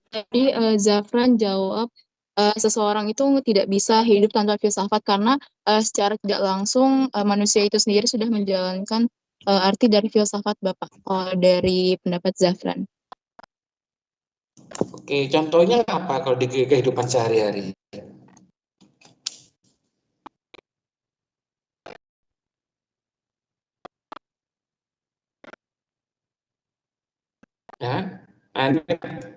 Jadi Zafran jawab seseorang itu tidak bisa hidup tanpa filsafat karena secara tidak langsung manusia itu sendiri sudah menjalankan arti dari filsafat, Bapak. Kalau dari pendapat Zafran. Oke, contohnya apa kalau di kehidupan sehari-hari? Ya, nah, ini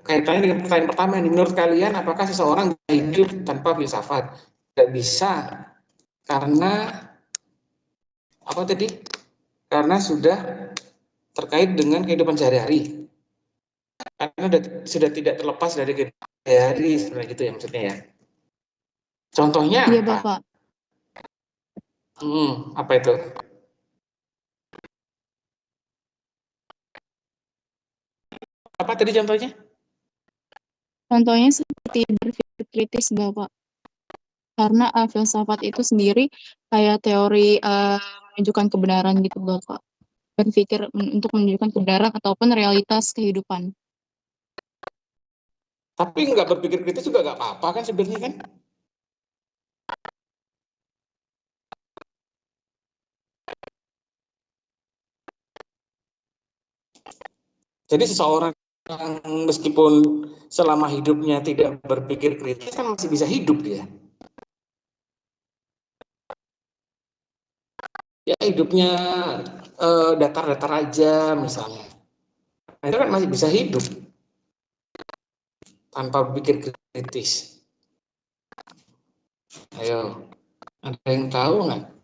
kaitannya dengan pertanyaan pertama ini. Menurut kalian, apakah seseorang bisa hidup tanpa filsafat? Tidak bisa, karena apa tadi? Karena sudah terkait dengan kehidupan sehari-hari. Karena sudah tidak terlepas dari kehidupan sehari-hari, sebenarnya gitu ya maksudnya ya. Contohnya Iya, apa? Bapak. Apa itu? Apa tadi contohnya? Contohnya seperti berpikir kritis, Bapak. Karena filsafat itu sendiri kayak teori menunjukkan kebenaran gitu, Bapak. Berpikir untuk menunjukkan kebenaran ataupun realitas kehidupan. Tapi nggak berpikir kritis juga nggak apa-apa kan sebenarnya kan? Jadi seseorang yang meskipun selama hidupnya tidak berpikir kritis kan masih bisa hidup dia. Ya hidupnya datar-datar aja misalnya. Nah, itu kan masih bisa hidup tanpa berpikir kritis. Ayo, ada yang tahu nggak?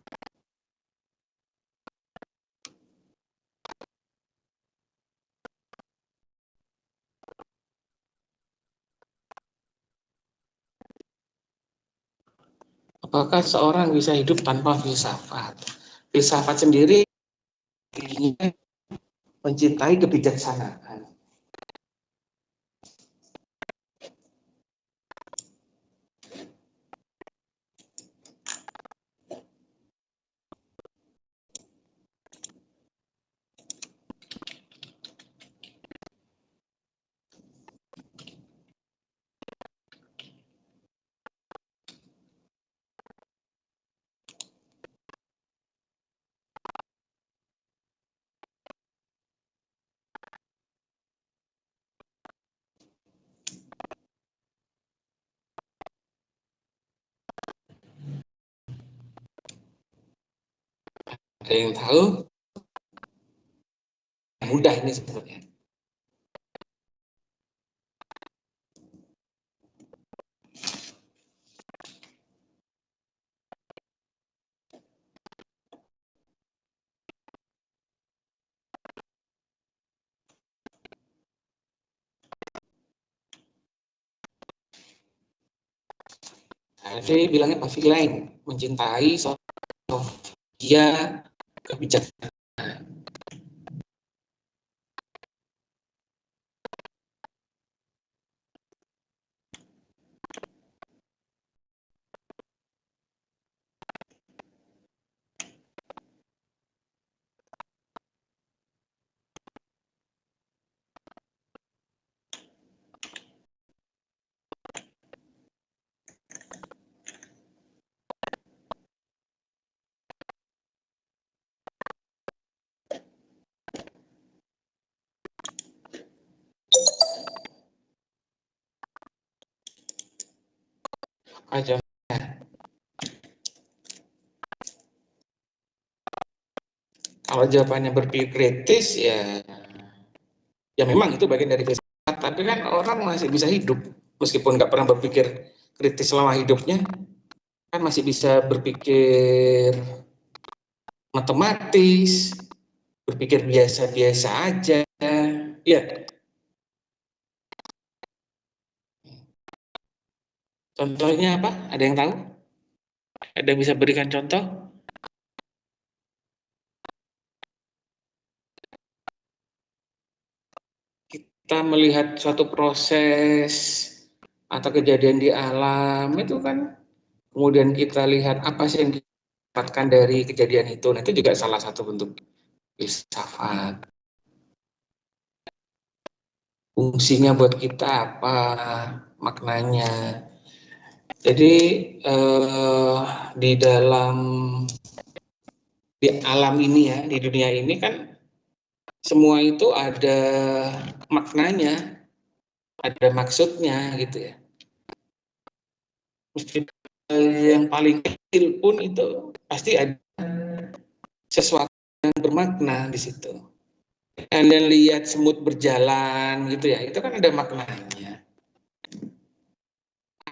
Apakah seorang bisa hidup tanpa filsafat? Filsafat sendiri mencintai kebijaksanaan. Ada yang tahu? Mudah ini sebenarnya. Jadi bilangnya pasti lain, mencintai dia kebijaksanaan. aja. Kalau jawabannya berpikir kritis ya memang itu bagian dari filsafat, tapi kan orang masih bisa hidup meskipun nggak pernah berpikir kritis selama hidupnya, kan masih bisa berpikir matematis, berpikir biasa-biasa aja. Ya, contohnya apa? Ada yang tahu? Ada yang bisa berikan contoh? Kita melihat suatu proses atau kejadian di alam itu kan, kemudian kita lihat apa sih yang kita dapatkan dari kejadian itu. Nah, itu juga salah satu bentuk filsafat. Fungsinya buat kita apa, maknanya. Jadi di alam ini ya, di dunia ini kan semua itu ada maknanya, ada maksudnya gitu ya. Meskipun yang paling kecil pun itu pasti ada sesuatu yang bermakna di situ. Kalian lihat semut berjalan gitu ya, itu kan ada maknanya.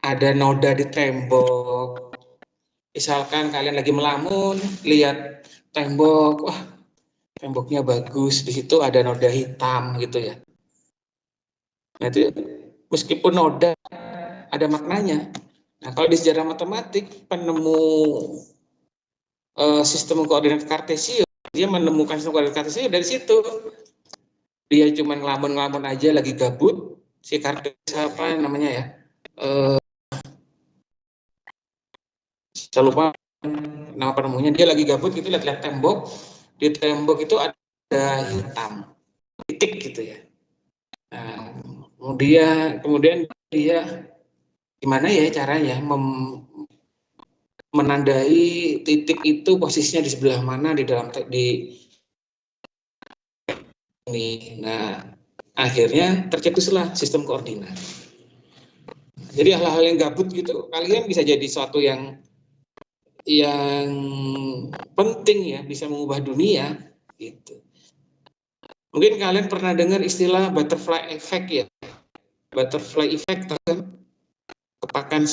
Ada noda di tembok. Misalkan kalian lagi melamun, lihat tembok, wah temboknya bagus, di situ ada noda hitam gitu ya. Nah itu meskipun noda ada maknanya. Nah kalau di sejarah matematik, penemu sistem koordinat kartesius, dia menemukan sistem koordinat kartesius dari situ. Dia cuma ngelamun-ngelamun aja lagi gabut, si Kartesius apa namanya ya, saya lupa nama penemunya, dia lagi gabut gitu lihat-lihat tembok, di tembok itu ada hitam, titik gitu ya. Nah, kemudian dia gimana ya caranya menandai titik itu posisinya di sebelah mana di dalam di ini. Nah, akhirnya tercetuslah sistem koordinat. Jadi hal-hal yang gabut gitu kalian bisa jadi suatu yang penting ya, bisa mengubah dunia gitu. Mungkin kalian pernah dengar istilah butterfly effect ya. Butterfly effect kan, kepakan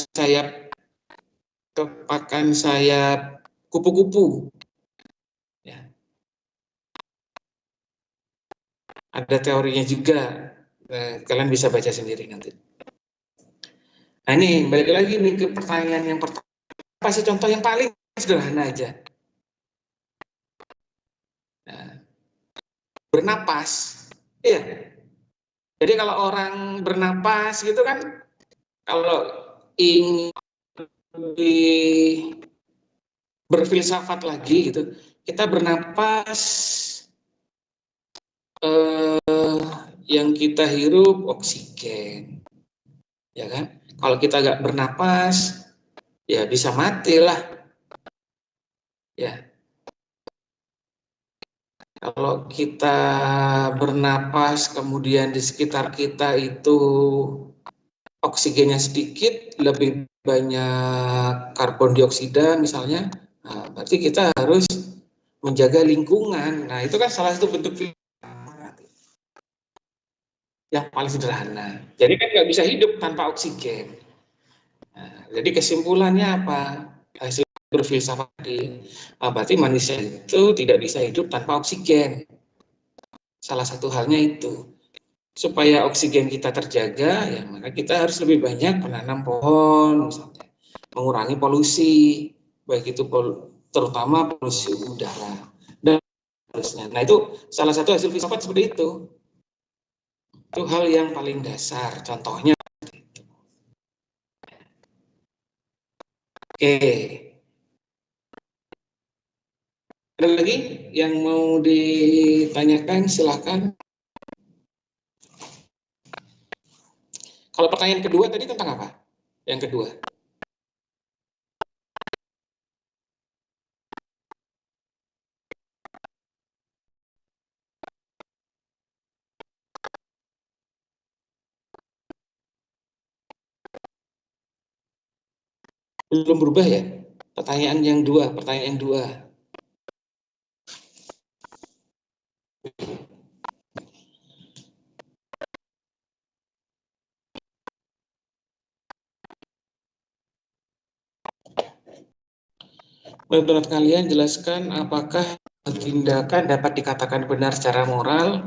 sayap kupu-kupu. Ya. Ada teorinya juga. Kalian bisa baca sendiri nanti. Nah ini balik lagi nih ke pertanyaan yang pertama. Apa sih contoh yang paling sederhana aja? Nah, bernapas. Iya. Jadi kalau orang bernapas gitu kan, kalau ingin berfilsafat lagi gitu, kita bernapas, yang kita hirup oksigen, ya kan? Kalau kita nggak bernapas, ya bisa mati lah, ya. Kalau kita bernapas, kemudian di sekitar kita itu oksigennya sedikit, lebih banyak karbon dioksida misalnya, nah, berarti kita harus menjaga lingkungan. Nah, itu kan salah satu bentuk yang paling sederhana. Jadi kan nggak bisa hidup tanpa oksigen. Nah, jadi kesimpulannya apa? Hasil berfilsafat berarti manusia itu tidak bisa hidup tanpa oksigen. Salah satu halnya itu. Supaya oksigen kita terjaga, ya maka kita harus lebih banyak menanam pohon, misalnya, mengurangi polusi, baik itu terutama polusi udara dan seterusnya. Nah itu salah satu hasil filsafat seperti itu. Itu hal yang paling dasar. Contohnya, oke, ada lagi yang mau ditanyakan? Silahkan. Kalau pertanyaan kedua tadi tentang apa? Yang kedua. Belum berubah ya? Pertanyaan yang dua. Menurut kalian jelaskan apakah tindakan dapat dikatakan benar secara moral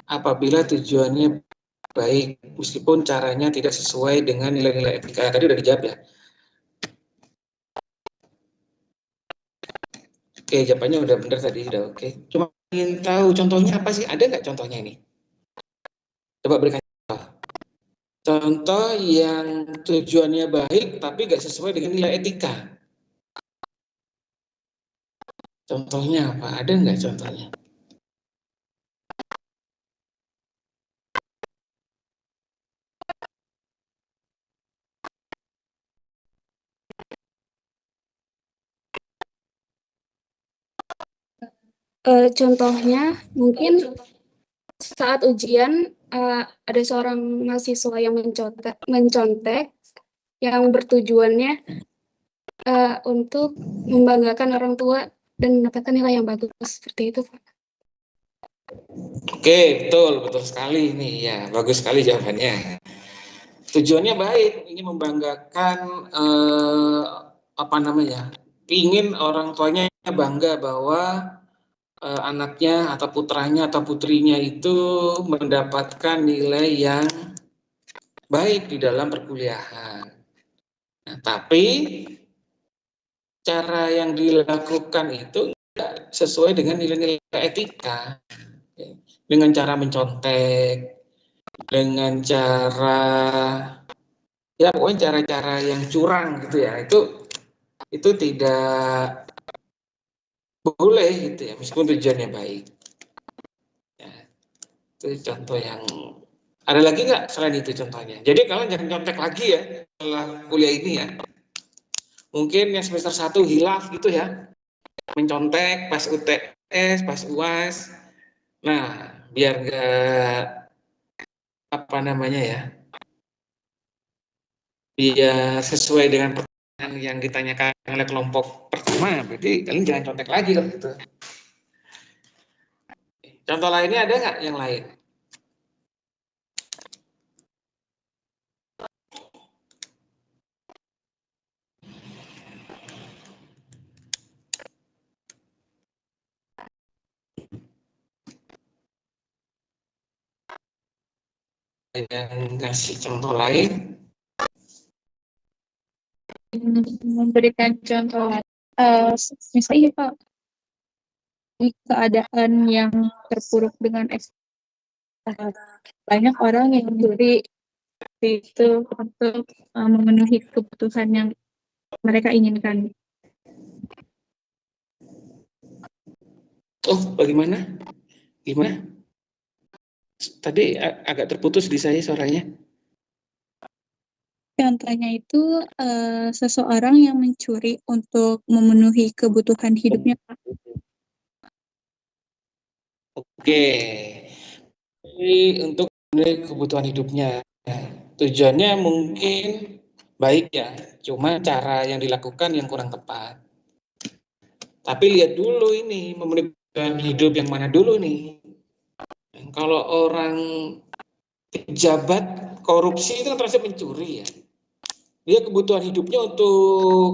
apabila tujuannya baik meskipun caranya tidak sesuai dengan nilai-nilai etika. Tadi udah dijawab ya. Oke, jawabannya udah benar tadi, udah oke. Cuma ingin tahu contohnya apa sih? Ada nggak contohnya ini? Coba berikan contoh. Contoh yang tujuannya baik tapi nggak sesuai dengan nilai etika. Contohnya apa? Ada nggak contohnya? Contohnya mungkin saat ujian ada seorang mahasiswa yang mencontek yang bertujuannya untuk membanggakan orang tua dan mendapatkan nilai yang bagus seperti itu, Pak. Oke, betul sekali ini ya, bagus sekali jawabannya. Tujuannya baik, ingin membanggakan ingin orang tuanya bangga bahwa anaknya atau putranya atau putrinya itu mendapatkan nilai yang baik di dalam perkuliahan. Nah, tapi cara yang dilakukan itu tidak sesuai dengan nilai-nilai etika, dengan cara mencontek, dengan cara ya pokoknya cara-cara yang curang gitu ya, itu tidak boleh gitu ya, meskipun tujuannya baik. Ya, itu contoh yang ada lagi nggak selain itu contohnya. Jadi kalian jangan contek lagi ya setelah kuliah ini ya. Mungkin yang semester 1 hilaf gitu ya, mencontek pas UTS, pas UAS. Nah, biar nggak biar sesuai dengan pertanyaan yang ditanyakan oleh kelompok pertama, berarti kalian jangan contek lagi kalau gitu. Contoh lainnya ada nggak yang lain? Yang ngasih contoh lain? Memberikan contoh, misalnya Pak, di keadaan yang terpuruk dengan banyak orang yang mencuri itu untuk memenuhi kebutuhan yang mereka inginkan. Oh, bagaimana? Gimana? Tadi agak terputus di saya suaranya. Contohnya itu seseorang yang mencuri untuk memenuhi kebutuhan hidupnya, Pak. Oke. Jadi untuk memenuhi kebutuhan hidupnya. Tujuannya mungkin baik ya, cuma cara yang dilakukan yang kurang tepat. Tapi lihat dulu ini, memenuhi kebutuhan hidup yang mana dulu nih. Kalau orang pejabat korupsi itu kan terasa mencuri ya. Dia kebutuhan hidupnya untuk,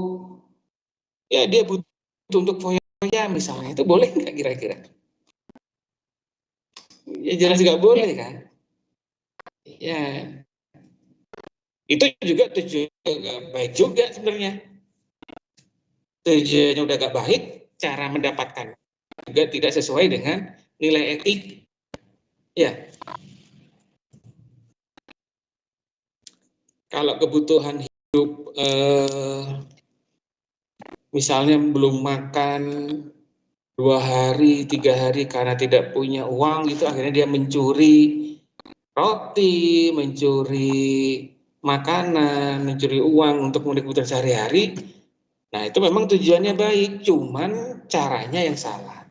ya dia butuh untuk foya-foya misalnya, itu boleh nggak kira-kira? Ya jelas nggak boleh kan? Ya, itu juga tujuannya nggak baik juga sebenarnya. Tujuannya udah nggak baik, cara mendapatkan juga tidak sesuai dengan nilai etik. Ya. Kalau kebutuhan hidup misalnya belum makan 2 hari, 3 hari karena tidak punya uang gitu, akhirnya dia mencuri roti, mencuri makanan, mencuri uang untuk memenuhi kebutuhan sehari-hari. Nah, itu memang tujuannya baik, cuman caranya yang salah.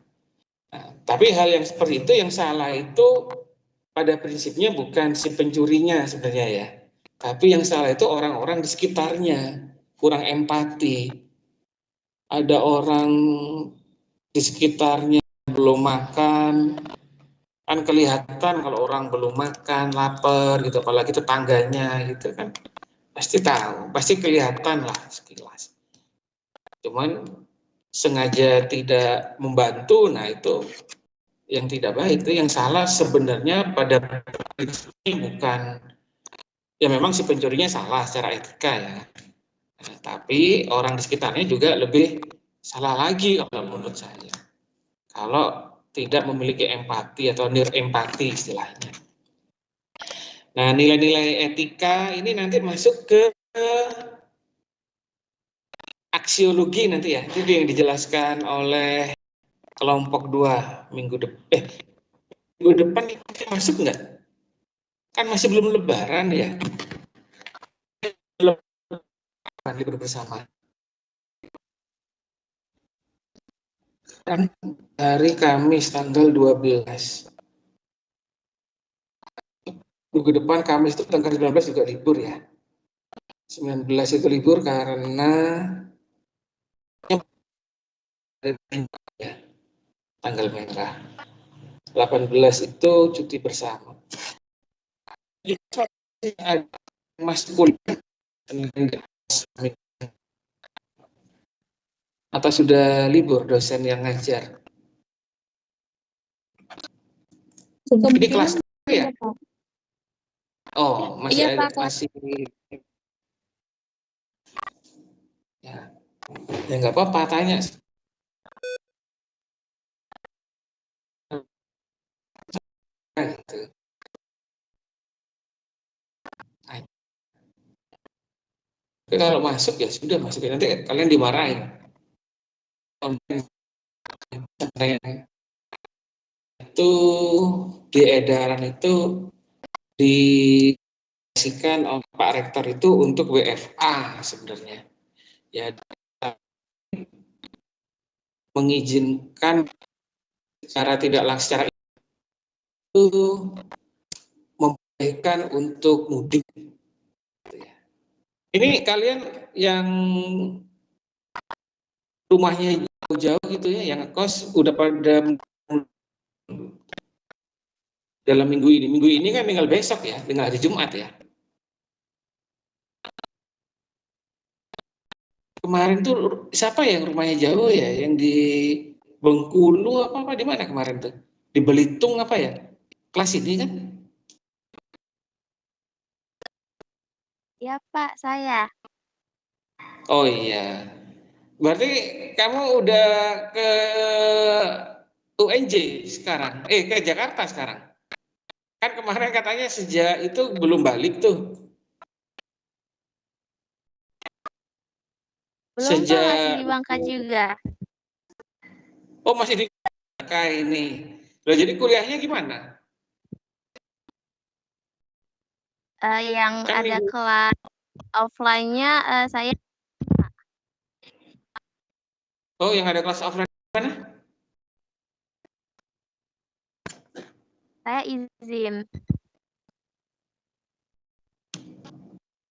Nah, tapi hal yang seperti itu yang salah itu pada prinsipnya bukan si pencurinya sebenarnya ya, tapi yang salah itu orang-orang di sekitarnya. kurang empati, ada orang di sekitarnya belum makan, kan kelihatan kalau orang belum makan, lapar gitu, apalagi tetangganya gitu kan, pasti tahu, pasti kelihatan lah sekilas. Cuman sengaja tidak membantu, nah itu yang tidak baik. Itu yang salah sebenarnya pada ini bukan, ya memang si pencurinya salah secara etika ya, nah, tapi orang di sekitarnya juga lebih salah lagi kalau menurut saya, kalau tidak memiliki empati atau nirempati istilahnya. Nah, nilai-nilai etika ini nanti masuk ke aksiologi nanti ya, itu yang dijelaskan oleh kelompok 2 minggu depan masuk nggak? Kan masih belum lebaran ya. Libur bersama. Kan hari Kamis tanggal 12. Minggu depan Kamis itu tanggal 19 juga libur ya. 19 itu libur karena ya, tanggal merah. 18 itu cuti bersama. Mas kuliah atau sudah libur dosen yang ngajar? Ini kelas ya? Oh, masih Iya, ada, Pak. masih ya. Ya nggak apa-apa, tanya. Gitu. Tapi kalau masuk ya sudah masuk, nanti kalian dimarahin. Itu di edaran itu dikasihkan oleh Pak Rektor itu untuk WFA sebenarnya. Ya, mengizinkan secara tidak langsung secara itu membolehkan untuk mudik. Ini kalian yang rumahnya jauh-jauh gitu ya, yang ngekos udah pada dalam minggu ini. Minggu ini kan tinggal besok ya, tinggal hari Jumat ya. Kemarin tuh siapa yang rumahnya jauh ya, yang di Bengkulu apa di mana kemarin tuh? Di Belitung apa ya? Kelas ini kan? Ya, Pak, saya. Oh iya. Berarti kamu udah ke UNJ sekarang? Ke Jakarta sekarang? Kan kemarin katanya sejak itu belum balik tuh. Belum, Pak, masih di Bangka juga. Oh, masih di Bangka ini. Loh, jadi kuliahnya gimana? Yang Kan ada kelas offline-nya saya. Oh, yang ada kelas offline mana? Saya izin.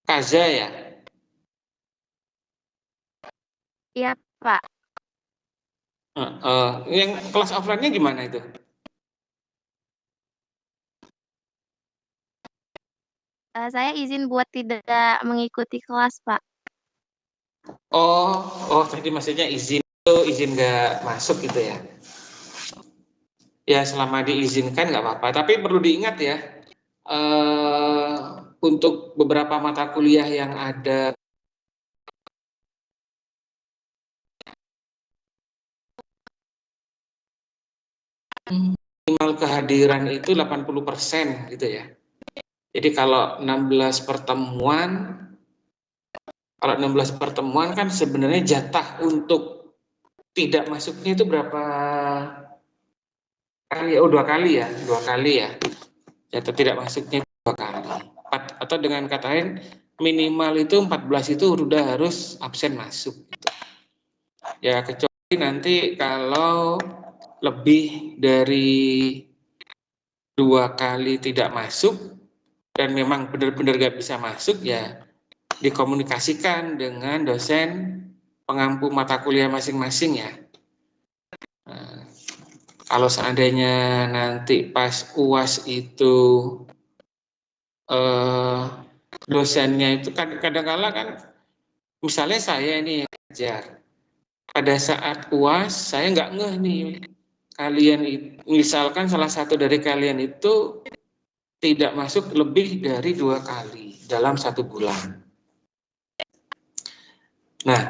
Kaza ya? Iya, Pak. Yang kelas offline-nya gimana itu? Saya izin buat tidak mengikuti kelas, Pak. Oh, tadi maksudnya izin nggak masuk gitu ya? Ya, selama diizinkan nggak apa-apa. Tapi perlu diingat ya, untuk beberapa mata kuliah yang ada minimal kehadiran itu 80% gitu ya. Jadi kalau 16 pertemuan kan sebenarnya jatah untuk tidak masuknya itu berapa kali ya? Oh, 2 kali ya, 2 kali ya. Jatah tidak masuknya 2 kali. Atau dengan kata lain minimal itu 14 itu udah harus absen masuk gitu. Ya kecuali nanti kalau lebih dari 2 kali tidak masuk dan memang benar-benar gak bisa masuk ya dikomunikasikan dengan dosen pengampu mata kuliah masing-masing ya. Nah, kalau seandainya nanti pas UAS itu dosennya itu kadang-kala kan, misalnya saya ini yang ngajar, pada saat UAS saya nggak ngeh nih, kalian misalkan salah satu dari kalian itu tidak masuk lebih dari 2 kali dalam 1 bulan. Nah,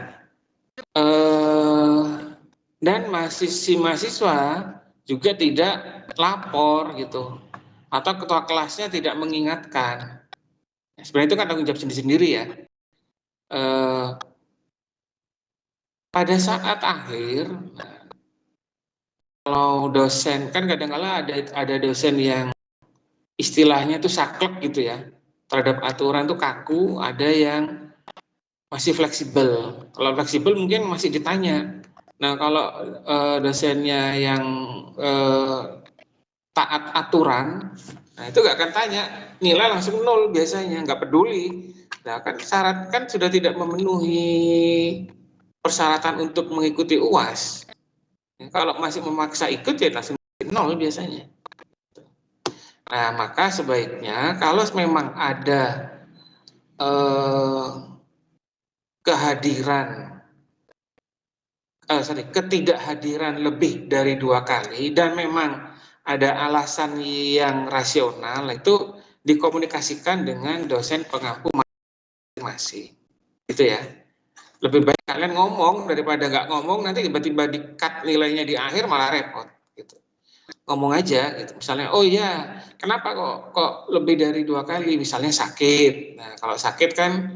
dan mahasiswa juga tidak lapor gitu, atau ketua kelasnya tidak mengingatkan. Sebenarnya itu kan tanggung jawab sendiri-sendiri ya. Pada saat akhir, kalau dosen kan kadang-kala ada dosen yang istilahnya itu saklek gitu ya, terhadap aturan itu kaku, ada yang masih fleksibel. Kalau fleksibel mungkin masih ditanya. Nah kalau dosennya yang taat aturan, nah itu nggak akan tanya, nilai langsung 0 biasanya, nggak peduli. Nah kan syarat kan sudah tidak memenuhi persyaratan untuk mengikuti UAS. Kalau masih memaksa ikut ya langsung 0 biasanya. Nah maka sebaiknya kalau memang ada ketidakhadiran lebih dari 2 kali dan memang ada alasan yang rasional, itu dikomunikasikan dengan dosen pengampu masing-masing, gitu ya. Lebih baik kalian ngomong daripada nggak ngomong, nanti tiba-tiba di-cut nilainya di akhir malah repot, gitu. Ngomong aja, gitu. Misalnya, oh iya, kenapa kok lebih dari 2 kali? Misalnya sakit. Nah, kalau sakit kan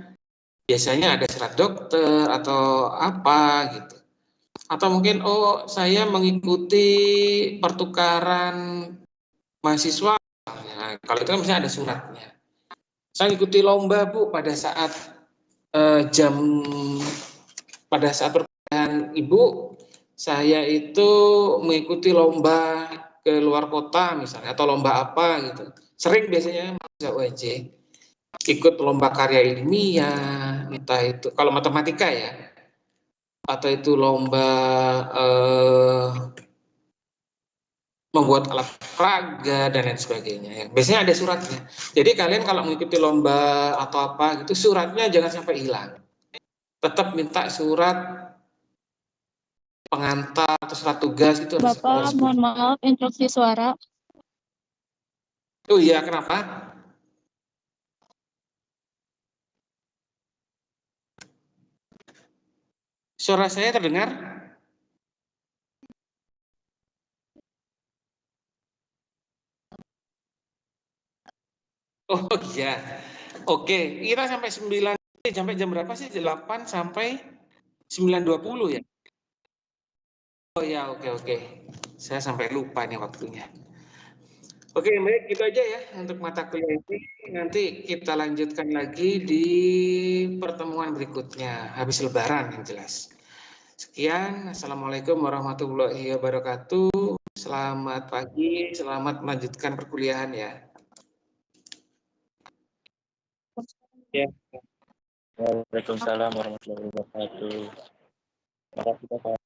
biasanya ada surat dokter atau apa, gitu. Atau mungkin, oh saya mengikuti pertukaran mahasiswa. Nah, kalau itu kan misalnya ada suratnya. Saya ikuti lomba Bu pada saat perkuliahan Ibu, saya itu mengikuti lomba ke luar kota misalnya, atau lomba apa gitu. Sering biasanya mahasiswa UNJ ikut lomba karya ilmiah, entah itu kalau matematika ya, atau itu lomba membuat alat peraga dan lain sebagainya. Biasanya ada suratnya. Jadi kalian kalau mengikuti lomba atau apa gitu, suratnya jangan sampai hilang. Tetap minta surat pengantar atau surat tugas itu harus. Bapak, mohon maaf, instruksi suara. Oh iya, kenapa? Suara saya terdengar? Oh iya. Oke, kita sampai 9, sampai jam berapa sih? 8 sampai 9.20 ya? Oh ya, oke. Saya sampai lupa nih waktunya. Oke, baik, gitu aja ya untuk mata kuliah ini. Nanti kita lanjutkan lagi di pertemuan berikutnya, habis Lebaran yang jelas. Sekian, Assalamualaikum warahmatullahi wabarakatuh. Selamat pagi, selamat melanjutkan perkuliahan ya. Waalaikumsalam warahmatullahi wabarakatuh. Terima kasih Bapak.